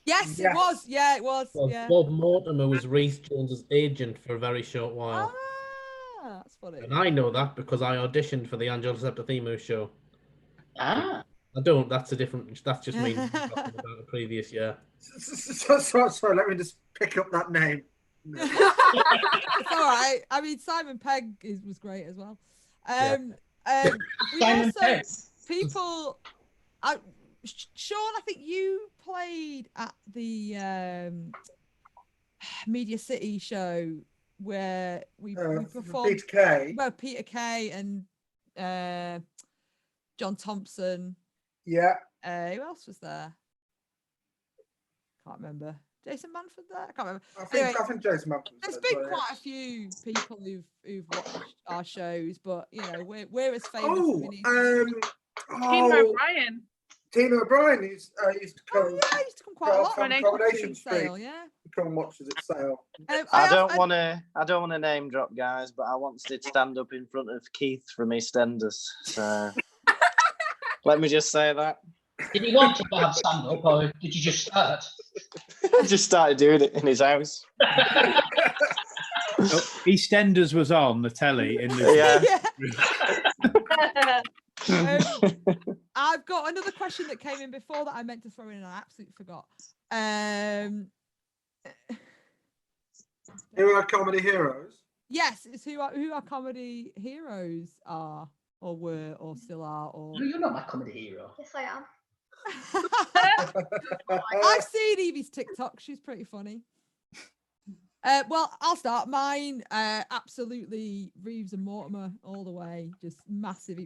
Yes, it was. Yeah, it was. Well, yeah. Bob Mortimer was Rhys Jones's agent for a very short while. Ah, that's funny. And I know that because I auditioned for the Angelo Septimo show. Ah. I don't. That's just me talking about the previous year. So let me just pick up that name. It's all right. I mean, Simon Pegg was great as well. We Simon also Pegg. people. Sean, I think you played at the Media City show where we performed. Peter Kay. Well, Peter Kay and John Thompson. Yeah. Who else was there? Can't remember. Jason Manford there? I can't remember. I think Jason Manford. There's been quite a few people who've watched our shows, but you know we're as famous. Tina O'Brien. Tina O'Brien used to come. Oh, yeah, used to come quite a lot. From Coronation Street. Sale, yeah. Come and watch us at Sale. I don't want to name drop, guys, but I once did stand up in front of Keith from EastEnders. So let me just say that. Did he want to have stand up, or did you just start? I just started doing it in his house. EastEnders was on the telly in the I've got another question that came in before that I meant to throw in and I absolutely forgot. Who are comedy heroes? Yes, it's who our comedy heroes are, or were, or still are, or. No, you're not my comedy hero. Yes, I am. I've seen Evie's TikTok. She's pretty funny. Well, I'll start. Mine, absolutely Reeves and Mortimer all the way. Just massive.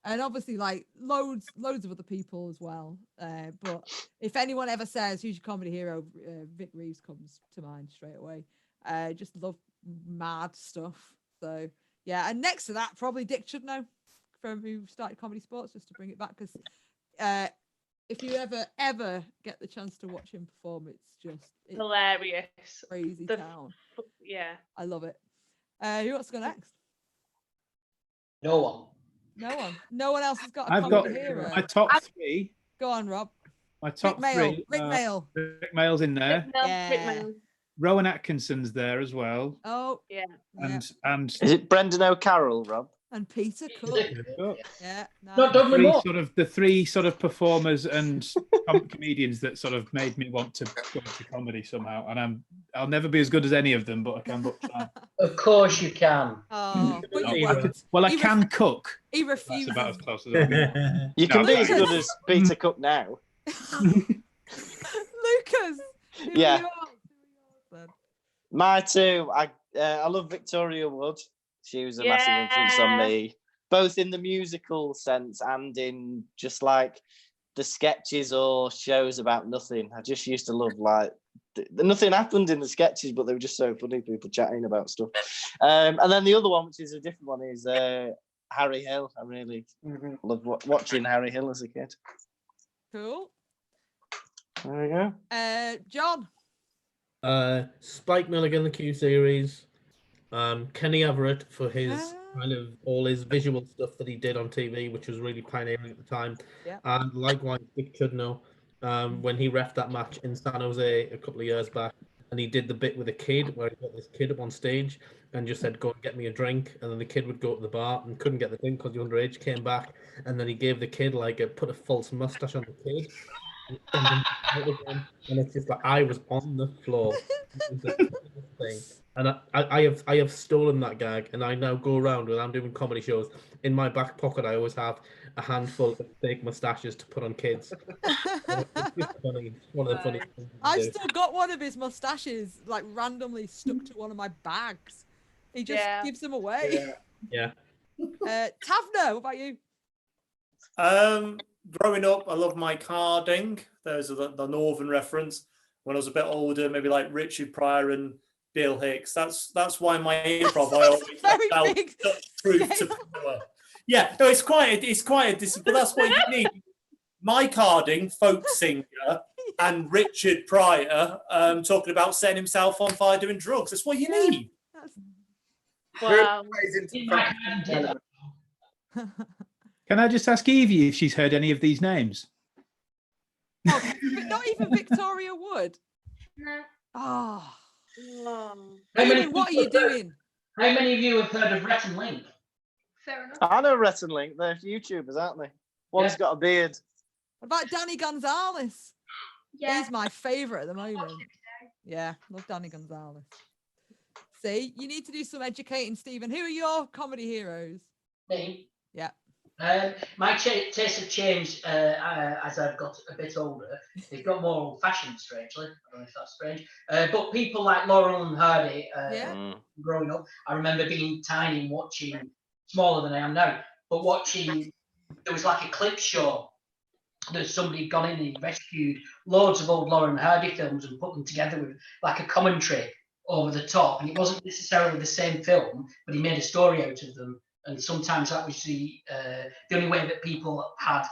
And obviously, like loads of other people as well. But if anyone ever says who's your comedy hero, Vic Reeves comes to mind straight away. Just love mad stuff. So yeah, and next to that, probably Dick should know from who started ComedySportz, just to bring it back, because if you ever get the chance to watch him perform, it's hilarious, crazy town. Yeah, I love it. Who wants to go next? No one. No one else has got a I've got comedy hero. my top three. Go on, Rob. My top three. Rick Mail. Rick Mail's in there. Yeah. Rowan Atkinson's there as well. Oh yeah. And is it Brendan O'Carroll, Rob? And Peter Is Cook. it? Yeah. Nice. Not done with more. The three sort of performers and comedians that sort of made me want to go into comedy somehow. And I'll never be as good as any of them, but I can try. Of course you can. Oh, but you I won't. can cook. He That's refuses. about as close as I'll get. You can be as good as Peter Cook now. Lucas. Yeah. My two, I love Victoria Wood. She was a massive influence on me, both in the musical sense and in just like the sketches or shows about nothing. I just used to love like nothing happened in the sketches, but they were just so funny, people chatting about stuff. And then the other one, which is a different one, is Harry Hill. I really love watching Harry Hill as a kid. Cool. There we go. John. Spike Milligan, the Q series. Kenny Everett for his kind of all his visual stuff that he did on TV, which was really pioneering at the time. Yeah. And likewise, Dick Chudnow, when he reffed that match in San Jose a couple of years back, and he did the bit with a kid where he got this kid up on stage and just said, "Go and get me a drink," and then the kid would go to the bar and couldn't get the drink because the underage came back, and then he gave the kid put a false mustache on the kid. And it's just like I was on the floor. Thing. And I have stolen that gag, and I now go around when I'm doing comedy shows. In my back pocket, I always have a handful of fake mustaches to put on kids. It's just funny. It's one of the funny things. I've still got one of his mustaches like randomly stuck to one of my bags. He just gives them away. Yeah. Tavner, what about you? Growing up, I love Mike Harding. Those are the Northern reference. When I was a bit older, maybe like Richard Pryor and Bill Hicks. That's why my improv I always left out truth to power. Yeah, no, it's quite a but that's what you need. Mike Harding, folk singer, and Richard Pryor talking about setting himself on fire doing drugs. That's what you need. Wow. Can I just ask Evie if she's heard any of these names? Oh, but not even Victoria Wood. No. Oh. How What are you doing? How many of you have heard of Rhett and Link? Fair enough. I know Rhett and Link. They're YouTubers, aren't they? One's got a beard. What about Danny Gonzalez? Yeah. He's my favourite at the moment. Yeah, love Danny Gonzalez. See, you need to do some educating, Stephen. Who are your comedy heroes? Me. Yeah. My tastes have changed as I've got a bit older. They've got more old-fashioned, strangely. I don't know if that's strange. But people like Laurel and Hardy, growing up, I remember being tiny and watching, smaller than I am now, but watching, there was like a clip show that somebody had gone in and rescued loads of old Laurel and Hardy films and put them together with like a commentary over the top. And it wasn't necessarily the same film, but he made a story out of them. And sometimes that was the only way that people had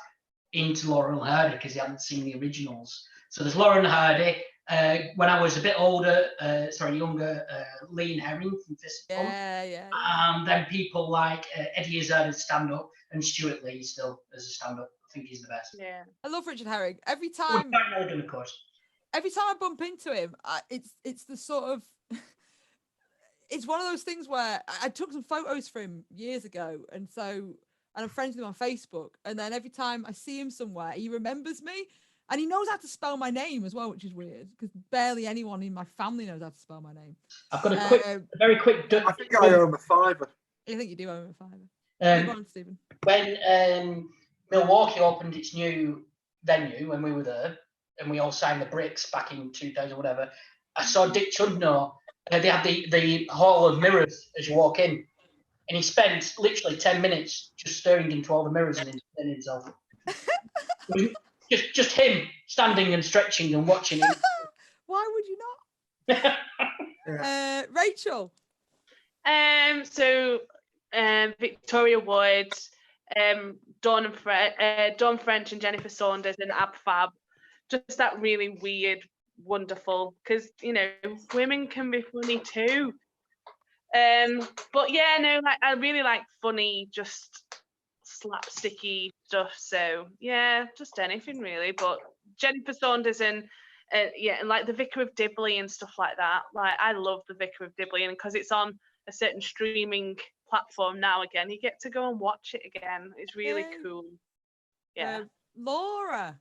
into Laurel and Hardy because they hadn't seen the originals. So there's Laurel and Hardy. When I was a bit older, younger, Lee and Herring from Fist of Fun. Yeah. And then people like Eddie Izzard as stand-up and Stuart Lee still as a stand-up. I think he's the best. Yeah. I love Richard Herring. Every time Morgan, of course. Every time I bump into him, it's the sort of it's one of those things where I took some photos for him years ago, and I'm friends with him on Facebook, and then every time I see him somewhere, he remembers me, and he knows how to spell my name as well, which is weird because barely anyone in my family knows how to spell my name. I've got a very quick. I think I owe him a fiver. I think you do owe him a fiver. Go on, Stephen. When Milwaukee opened its new venue, when we were there, and we all signed the bricks back in 2000 or whatever, I saw Dick Chudnow. They had the hall of mirrors as you walk in, and he spent literally 10 minutes just staring into all the mirrors and entertaining himself. just him standing and stretching and watching it. Why would you not? Rachel. Victoria Wood, Dawn French and Jennifer Saunders and Ab Fab. Just that really weird, wonderful, because women can be funny too. But yeah, no, I really like funny, just slapsticky stuff. So yeah, just anything really. But Jennifer Saunders and like the Vicar of Dibley and stuff like that. Like I love the Vicar of Dibley, and because it's on a certain streaming platform now again. You get to go and watch it again. It's really Yay. cool. Yeah. Laura.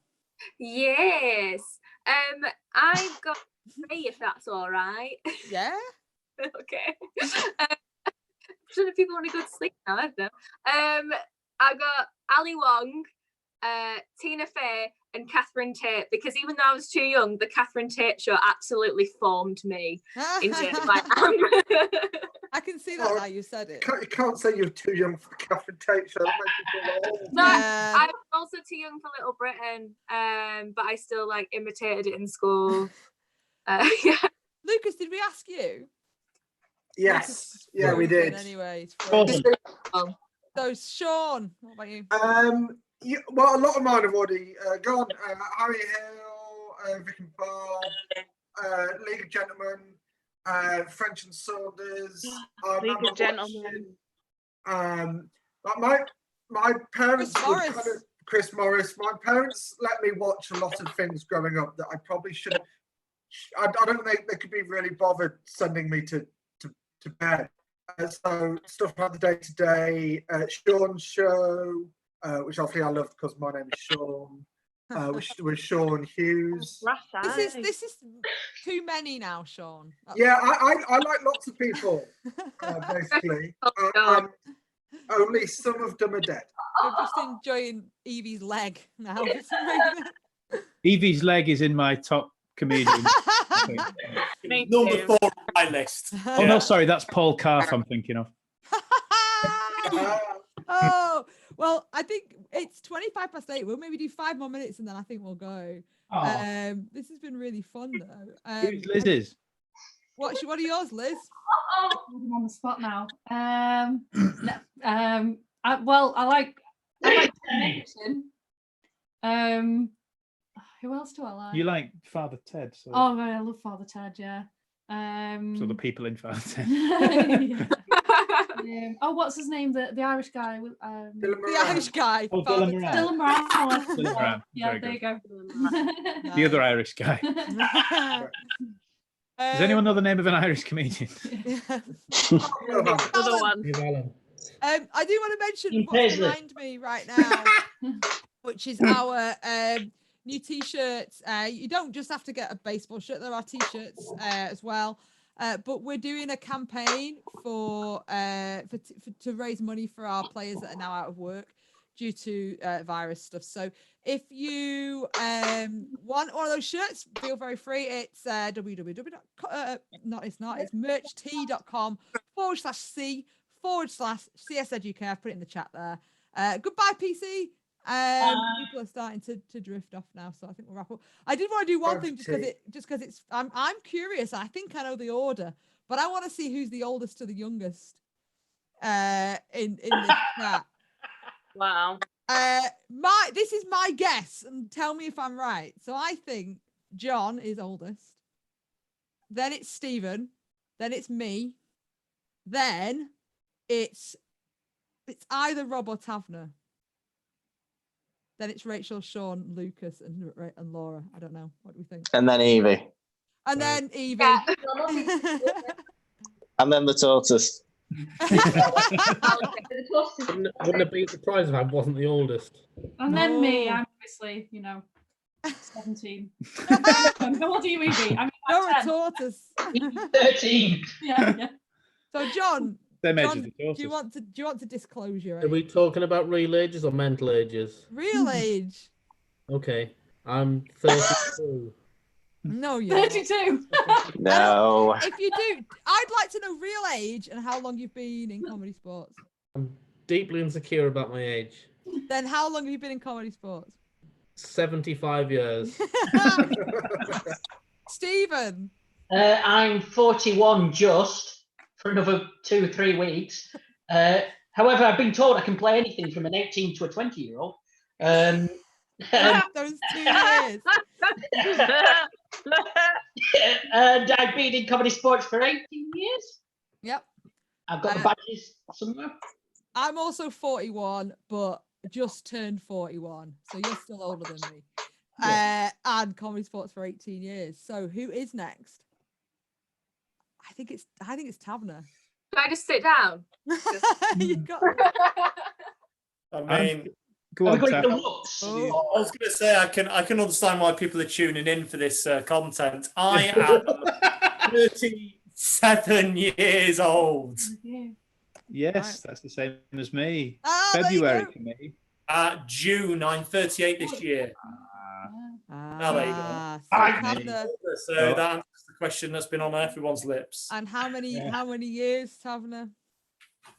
Yes. I've got 3, if that's all right. Yeah. Okay. Sure, if people want to go to sleep now, I don't know. I got Ali Wong, Tina Fey, and Catherine Tate, because even though I was too young, the Catherine Tate show absolutely formed me into who I am. I can see that now you said it. You can't say you're too young for the Catherine Tate show. That makes you feel old. No, I'm also too young for Little Britain, but I still like imitated it in school. Yeah. Lucas, did we ask you? Yes. Yeah, we did. Anyway, Frozen. So Sean, what about you? Well, a lot of mine have already gone. Harry Hill, Vic and Bob, League of Gentlemen, French and Saunders. League of Gentlemen. My parents Chris Morris. My parents let me watch a lot of things growing up that I probably shouldn't. I don't think they could be really bothered sending me to bed. So stuff like the Day-to-Day, Sean's show, which obviously I love because my name is Sean, with Sean Hughes. This is too many now, Sean. Yeah, I like lots of people, basically. Only some of them are dead. I'm just enjoying Evie's leg now. Evie's leg is in my top comedians. Number 4 on my list. Oh no, sorry, that's Paul Carf I'm thinking of. Oh, well, I think it's 8:25. We'll maybe do 5 more minutes and then I think we'll go. This has been really fun though. Who's Liz's? What are yours, Liz? I'm on the spot now. I like Anderson. Who else do I like? You like Father Ted? So. Oh, I love Father Ted. Yeah. So the people in Father Ted. What's his name? The Irish guy. The Irish guy. Oh, Dylan Moran. Dylan Moran. Dylan Moran. Yeah, Very there you good. go. The other Irish guy. Does anyone know the name of an Irish comedian? Other one. I do want to mention what's behind me right now, which is our new t-shirts. You don't just have to get a baseball shirt. There are t-shirts as well. But we're doing a campaign to raise money for our players that are now out of work due to virus stuff. So if you want one of those shirts, feel very free. It's it's merchtee.com/C/CSEdUK. I've put it in the chat there. Goodbye, PC. People are starting to drift off now, so I think we'll wrap up. I did want to do one thing just because it's I'm curious. I think I know the order, but I want to see who's the oldest to the youngest in this chat. Wow. This is my guess, and tell me if I'm right. So I think John is oldest. Then it's Stephen. Then it's me. Then it's either Rob or Tavner. Then it's Rachel, Sean, Lucas, and Laura. I don't know. What do we think? And then Evie. And then Evie. And then the tortoise. Wouldn't it be surprised if I wasn't the oldest? And then me, I'm obviously, 17. How old are you, Evie? I'm You're a tortoise. 13. Yeah. So John, Same age as John, the tortoise. do you want to disclose your Are age? we talking about real ages or mental ages? Real age. Okay, I'm 32. No, you're 32. No. If you do, I'd like to know real age and how long you've been in comedy sports. I'm deeply insecure about my age. Then how long have you been in comedy sports? 75 years. Stephen. I'm 41 just for another 2-3 weeks. However, I've been told I can play anything from an 18 to a 20-year-old. Those 2 years. And I've been in comedy sports for 18 years. Yep. I've got the badges somewhere. I'm also 41, but just turned 41, so you're still older than me. Yeah. And comedy sports for 18 years. So who is next? I think it's Tavner. I just sit down? You got. I mean, go on, Taff. I was going to say I can understand why people are tuning in for this content. I am 37 years old. Yes, that's the same as me. There you February go. for me. June, I'm 38 this year. There you go. So that answers the question that's been on everyone's lips. And how many years, Taverner?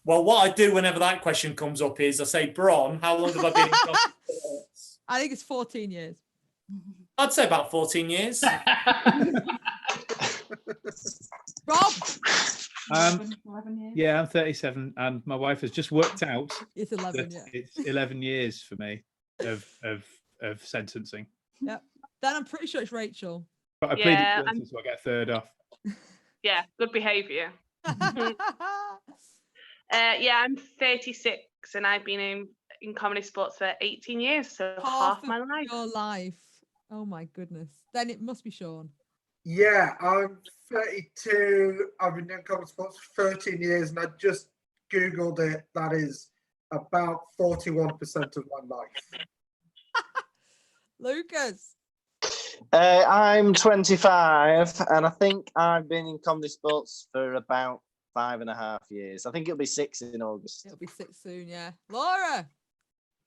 Well, what I do whenever that question comes up is I say, Bron, how long have I been in comedy sports? I think it's 14 years. I'd say about 14 years. Rob? 11 years. Yeah, I'm 37, and my wife has just worked out it's 11. that it's 11 years for me of sentencing. Yep. Then I'm pretty sure it's Rachel. But I pleaded guilty, so I get a third off. Yeah, good behaviour. Yeah, I'm 36 and I've been in comedy sports for 18 years, so half my life. Your life. Oh my goodness. Then it must be Sean. Yeah, I'm 32. I've been doing comedy sports for 13 years, and I just Googled it. That is about 41% of my life. Lucas. I'm 25, and I think I've been in comedy sports for about 5.5 years. I think it'll be 6 in August. It'll be 6 soon, yeah. Laura.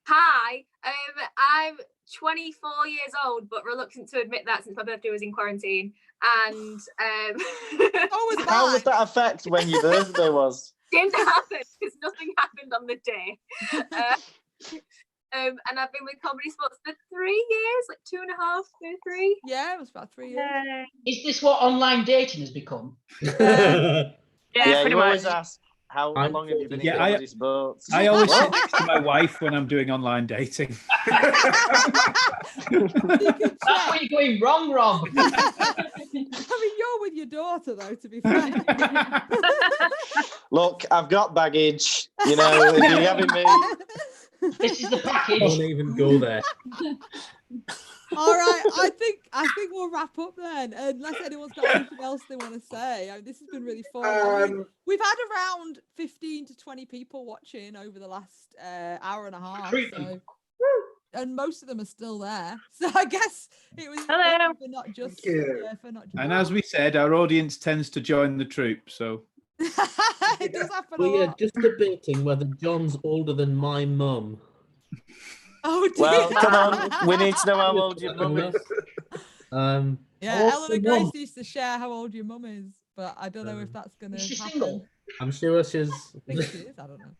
Hi, I'm 24 years old, but reluctant to admit that since my birthday was in quarantine. And how would that affect when your birthday was? Didn't happen because nothing happened on the day. And I've been with comedy sports for 3 years, like 2.5, 3. Yeah, it was about 3 years. Is this what online dating has become? Yeah, pretty you always much. ask how long have you been in Yeah, comedy sports? I always sit What? next to my wife when I'm doing online dating. That's where you're going wrong, Rob. I mean, you're with your daughter, though, to be fair. Look, I've got baggage. You know, if you're having me. This is the package. Don't even go there. All right, I think we'll wrap up then, unless anyone's got anything else they want to say. I mean, this has been really fun. We've had around 15 to 20 people watching over the last hour and a half, so, and most of them are still there. So I guess it was hello for not just for not just. And as we said, our audience tends to join the troop, so. It does happen a We are lot. just debating whether John's older than my mum. Oh dear. Well, come on. We need to know how old your mum is. Yeah, Eleanor Grace used to share how old your mum is, but I don't know if that's going to happen. Single? I'm sure she's. I think she is. I don't know.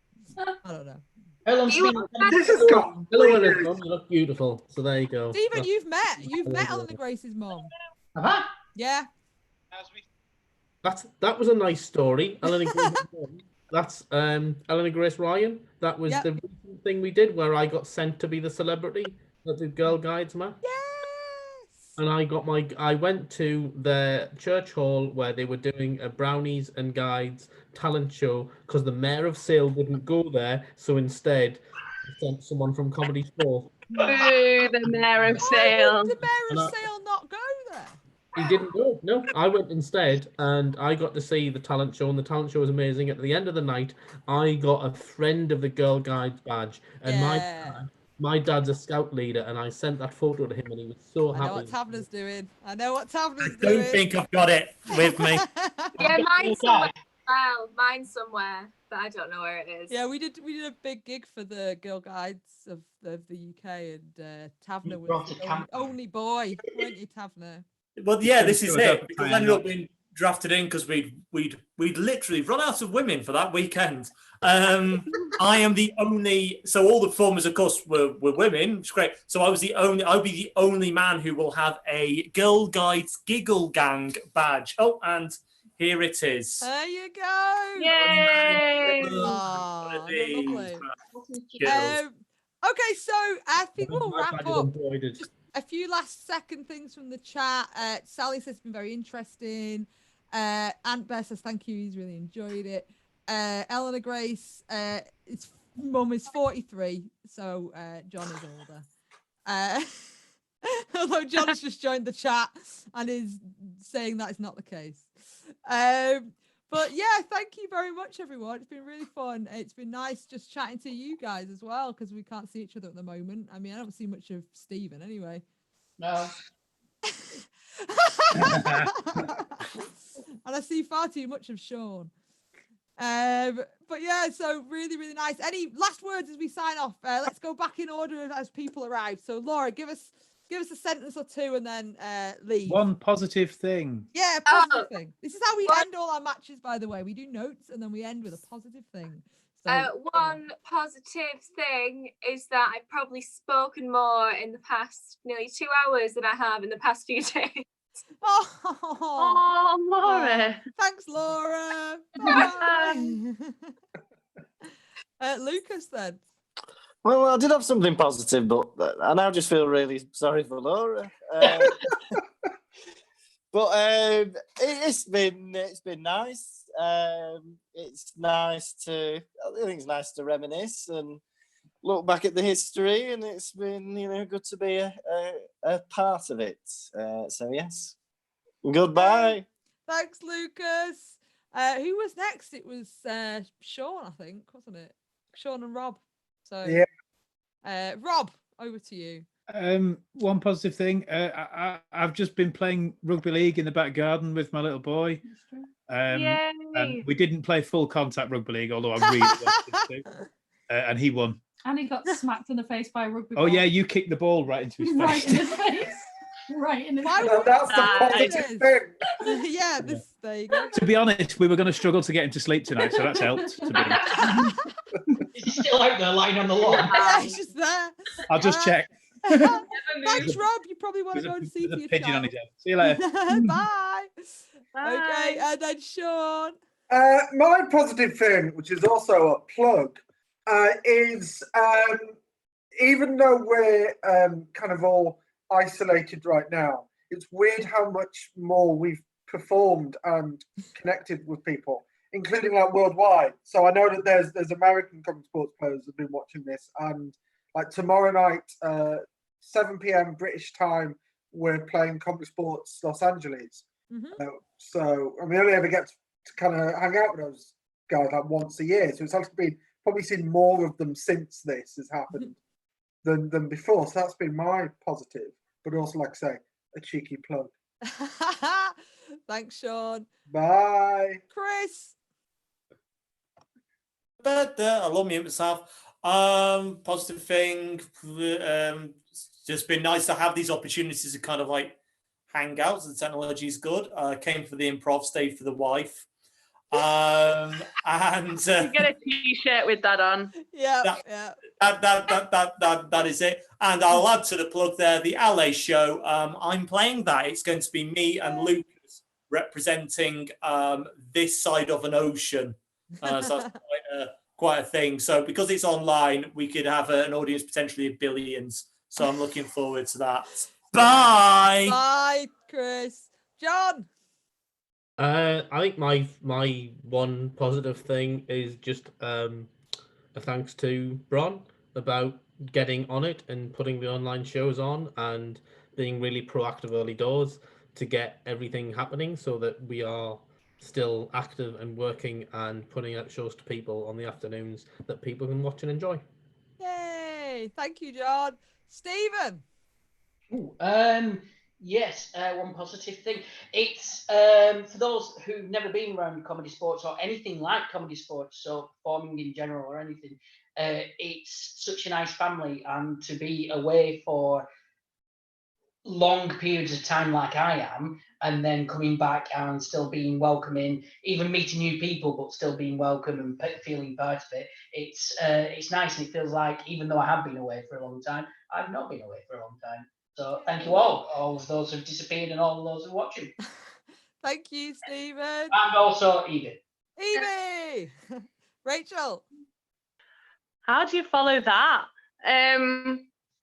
I don't know. How long's she been? This has got Hello, Eleanor. Mum, you look beautiful. So there you go. Stephen, you've met Eleanor Grace's mum. Uh-huh. Yeah. That was a nice story. Eleanor Grace's mum. That's Eleanor Grace Ryan. That was the recent thing we did where I got sent to be the celebrity at the Girl Guides match. Yes. And I went to the church hall where they were doing a Brownies and Guides talent show because the mayor of Sale wouldn't go there, so instead I sent someone from ComedySportz. Boo, the mayor of Sale. The mayor of Sale not go there? He didn't go. No, I went instead, and I got to see the talent show, and the talent show was amazing. At the end of the night, I got a friend of the Girl Guides badge, and my dad's a scout leader, and I sent that photo to him, and he was so happy. I know what Taverner's doing. I don't think I've got it with me. Yeah, mine's somewhere. Well, mine's somewhere, but I don't know where it is. Yeah, we did a big gig for the Girl Guides of the UK, and Taverner was the only boy, weren't you, Taverner? Well, yeah, this is it. Because I ended up being drafted in because we'd literally run out of women for that weekend. I am the only. So all the performers, of course, were women. It's great. So I'll be the only man who will have a Girl Guides Giggle Gang badge. Oh, and here it is. There you go. Yay! Oh, lovely. Okay, so I think we'll wrap up. Just a few last second things from the chat. Sally says it's been very interesting. Aunt Beth says thank you, he's really enjoyed it. Eleanor Grace, his mum is 43, so John is older. Although John has just joined the chat and is saying that is not the case. But yeah, thank you very much, everyone. It's been really fun. It's been nice just chatting to you guys as well, because we can't see each other at the moment. I mean, I don't see much of Stephen anyway. No. And I see far too much of Sean. But yeah, so really, really nice. Any last words as we sign off? Let's go back in order as people arrive. So Laura, give us a sentence or two and then leave. One positive thing. Yeah, a positive thing. This is how we end all our matches, by the way. We do notes and then we end with a positive thing. So, one positive thing is that I've probably spoken more in the past nearly 2 hours than I have in the past few days. Oh, Laura. Thanks, Laura. Bye. Lucas, then. Well, I did have something positive, but I now just feel really sorry for Laura. But it's been nice. It's nice to. I think it's nice to reminisce and look back at the history, and it's been good to be a part of it. So yes, goodbye. Thanks, Lucas. Who was next? It was Sean, I think, wasn't it? Sean and Rob. So yeah. Rob, over to you. One positive thing. I've just been playing rugby league in the back garden with my little boy. And we didn't play full contact rugby league, although I really wanted to. And he won. And he got smacked in the face by a rugby ball. ball. Yeah, you kicked the ball right into his face. Right in his face. Right in his face. That's the positive thing. Yeah, there you go. To be honest, we were going to struggle to get him to sleep tonight, so that's helped. To be honest. Is he still out there lying on the lawn? Yeah, he's just there. I'll just check. Thanks, Rob. You probably want to go and see There's your a pigeon child. on his head. See you later. Bye. Okay, and then Sean. My positive thing, which is also a plug, is even though we're kind of all isolated right now, it's weird how much more we've performed and connected with people, including like worldwide. So I know that there's American comedy sports players who've been watching this, and like tomorrow night, 7 p.m. British time, we're playing ComedySportz Los Angeles. So I mean, I only ever get to kind of hang out with those guys like once a year. So it's actually probably seen more of them since this has happened than before. So that's been my positive, but also, like I say, a cheeky plug. Thanks, Sean. Bye. Chris. I'll unmute myself. Positive thing. It's just been nice to have these opportunities to kind of like hang out. The technology is good. Came for the improv, stayed for the wife. And you get a t-shirt with that on. Yeah, that is it. And I'll add to the plug there, the LA show. I'm playing that. It's going to be me and Lucas representing this side of an ocean. So that's quite a thing. So because it's online, we could have an audience potentially of billions. So I'm looking forward to that. Bye. Bye, Chris. John. I think my one positive thing is just a thanks to Bron about getting on it and putting the online shows on and being really proactive early doors to get everything happening so that we are still active and working and putting out shows to people on the afternoons that people can watch and enjoy. Yay! Thank you, John. Stephen. Yes, one positive thing. It's for those who've never been around ComedySportz or anything like ComedySportz, so performing in general or anything. It's such a nice family, and to be away for long periods of time like I am, and then coming back and still being welcoming, even meeting new people, but still being welcome and feeling part of it. It's nice, and it feels like even though I have been away for a long time, I've not been away for a long time. So thank you all of those who've disappeared and all of those who are watching. Thank you, Stephen. And also Evie. Evie. Rachel. How do you follow that?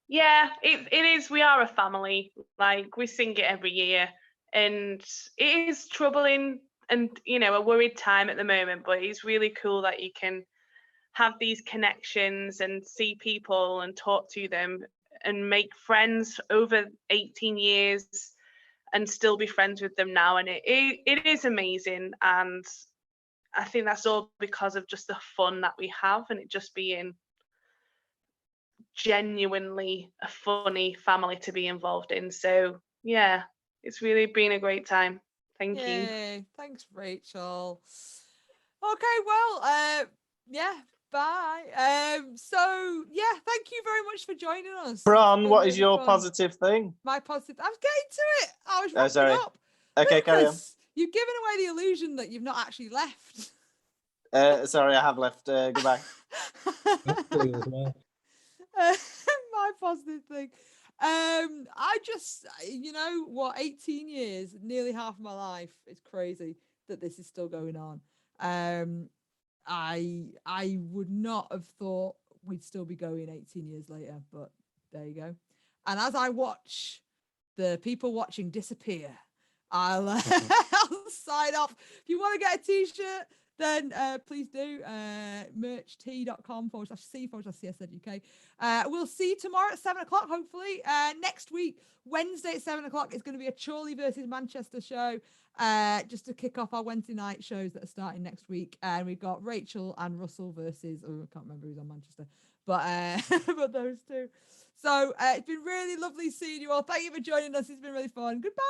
Yeah, it is. We are a family. Like, we sing it every year, and it is troubling and, a worried time at the moment, but it's really cool that you can have these connections and see people and talk to them and make friends over 18 years and still be friends with them now. And it is amazing. And I think that's all because of just the fun that we have, and it just being genuinely a funny family to be involved in. So yeah, it's really been a great time. Thank you. Yay. Thanks, Rachel. Okay, well, yeah, bye. So yeah, thank you very much for joining us. Bron, It's been what is really your fun. positive thing? My positive. I was getting to it. I was Oh, wrapping sorry. up. Okay, carry on. Lucas, you've given away the illusion that you've not actually left. Sorry, I have left. Goodbye. My positive thing. I just, you know what, 18 years, nearly half of my life. It's crazy that this is still going on. I would not have thought we'd still be going 18 years later, but there you go. And as I watch the people watching disappear, I'll I'll sign off. If you want to get a t-shirt, then please do. mercht.com/c/CSZUK. We'll see you tomorrow at 7 o'clock, hopefully. Next week, Wednesday at 7 o'clock, it's going to be a Chorley versus Manchester show. Just to kick off our Wednesday night shows that are starting next week. And we've got Rachel and Russell versus, I can't remember who's on Manchester, but but those two. So it's been really lovely seeing you all. Thank you for joining us. It's been really fun. Goodbye.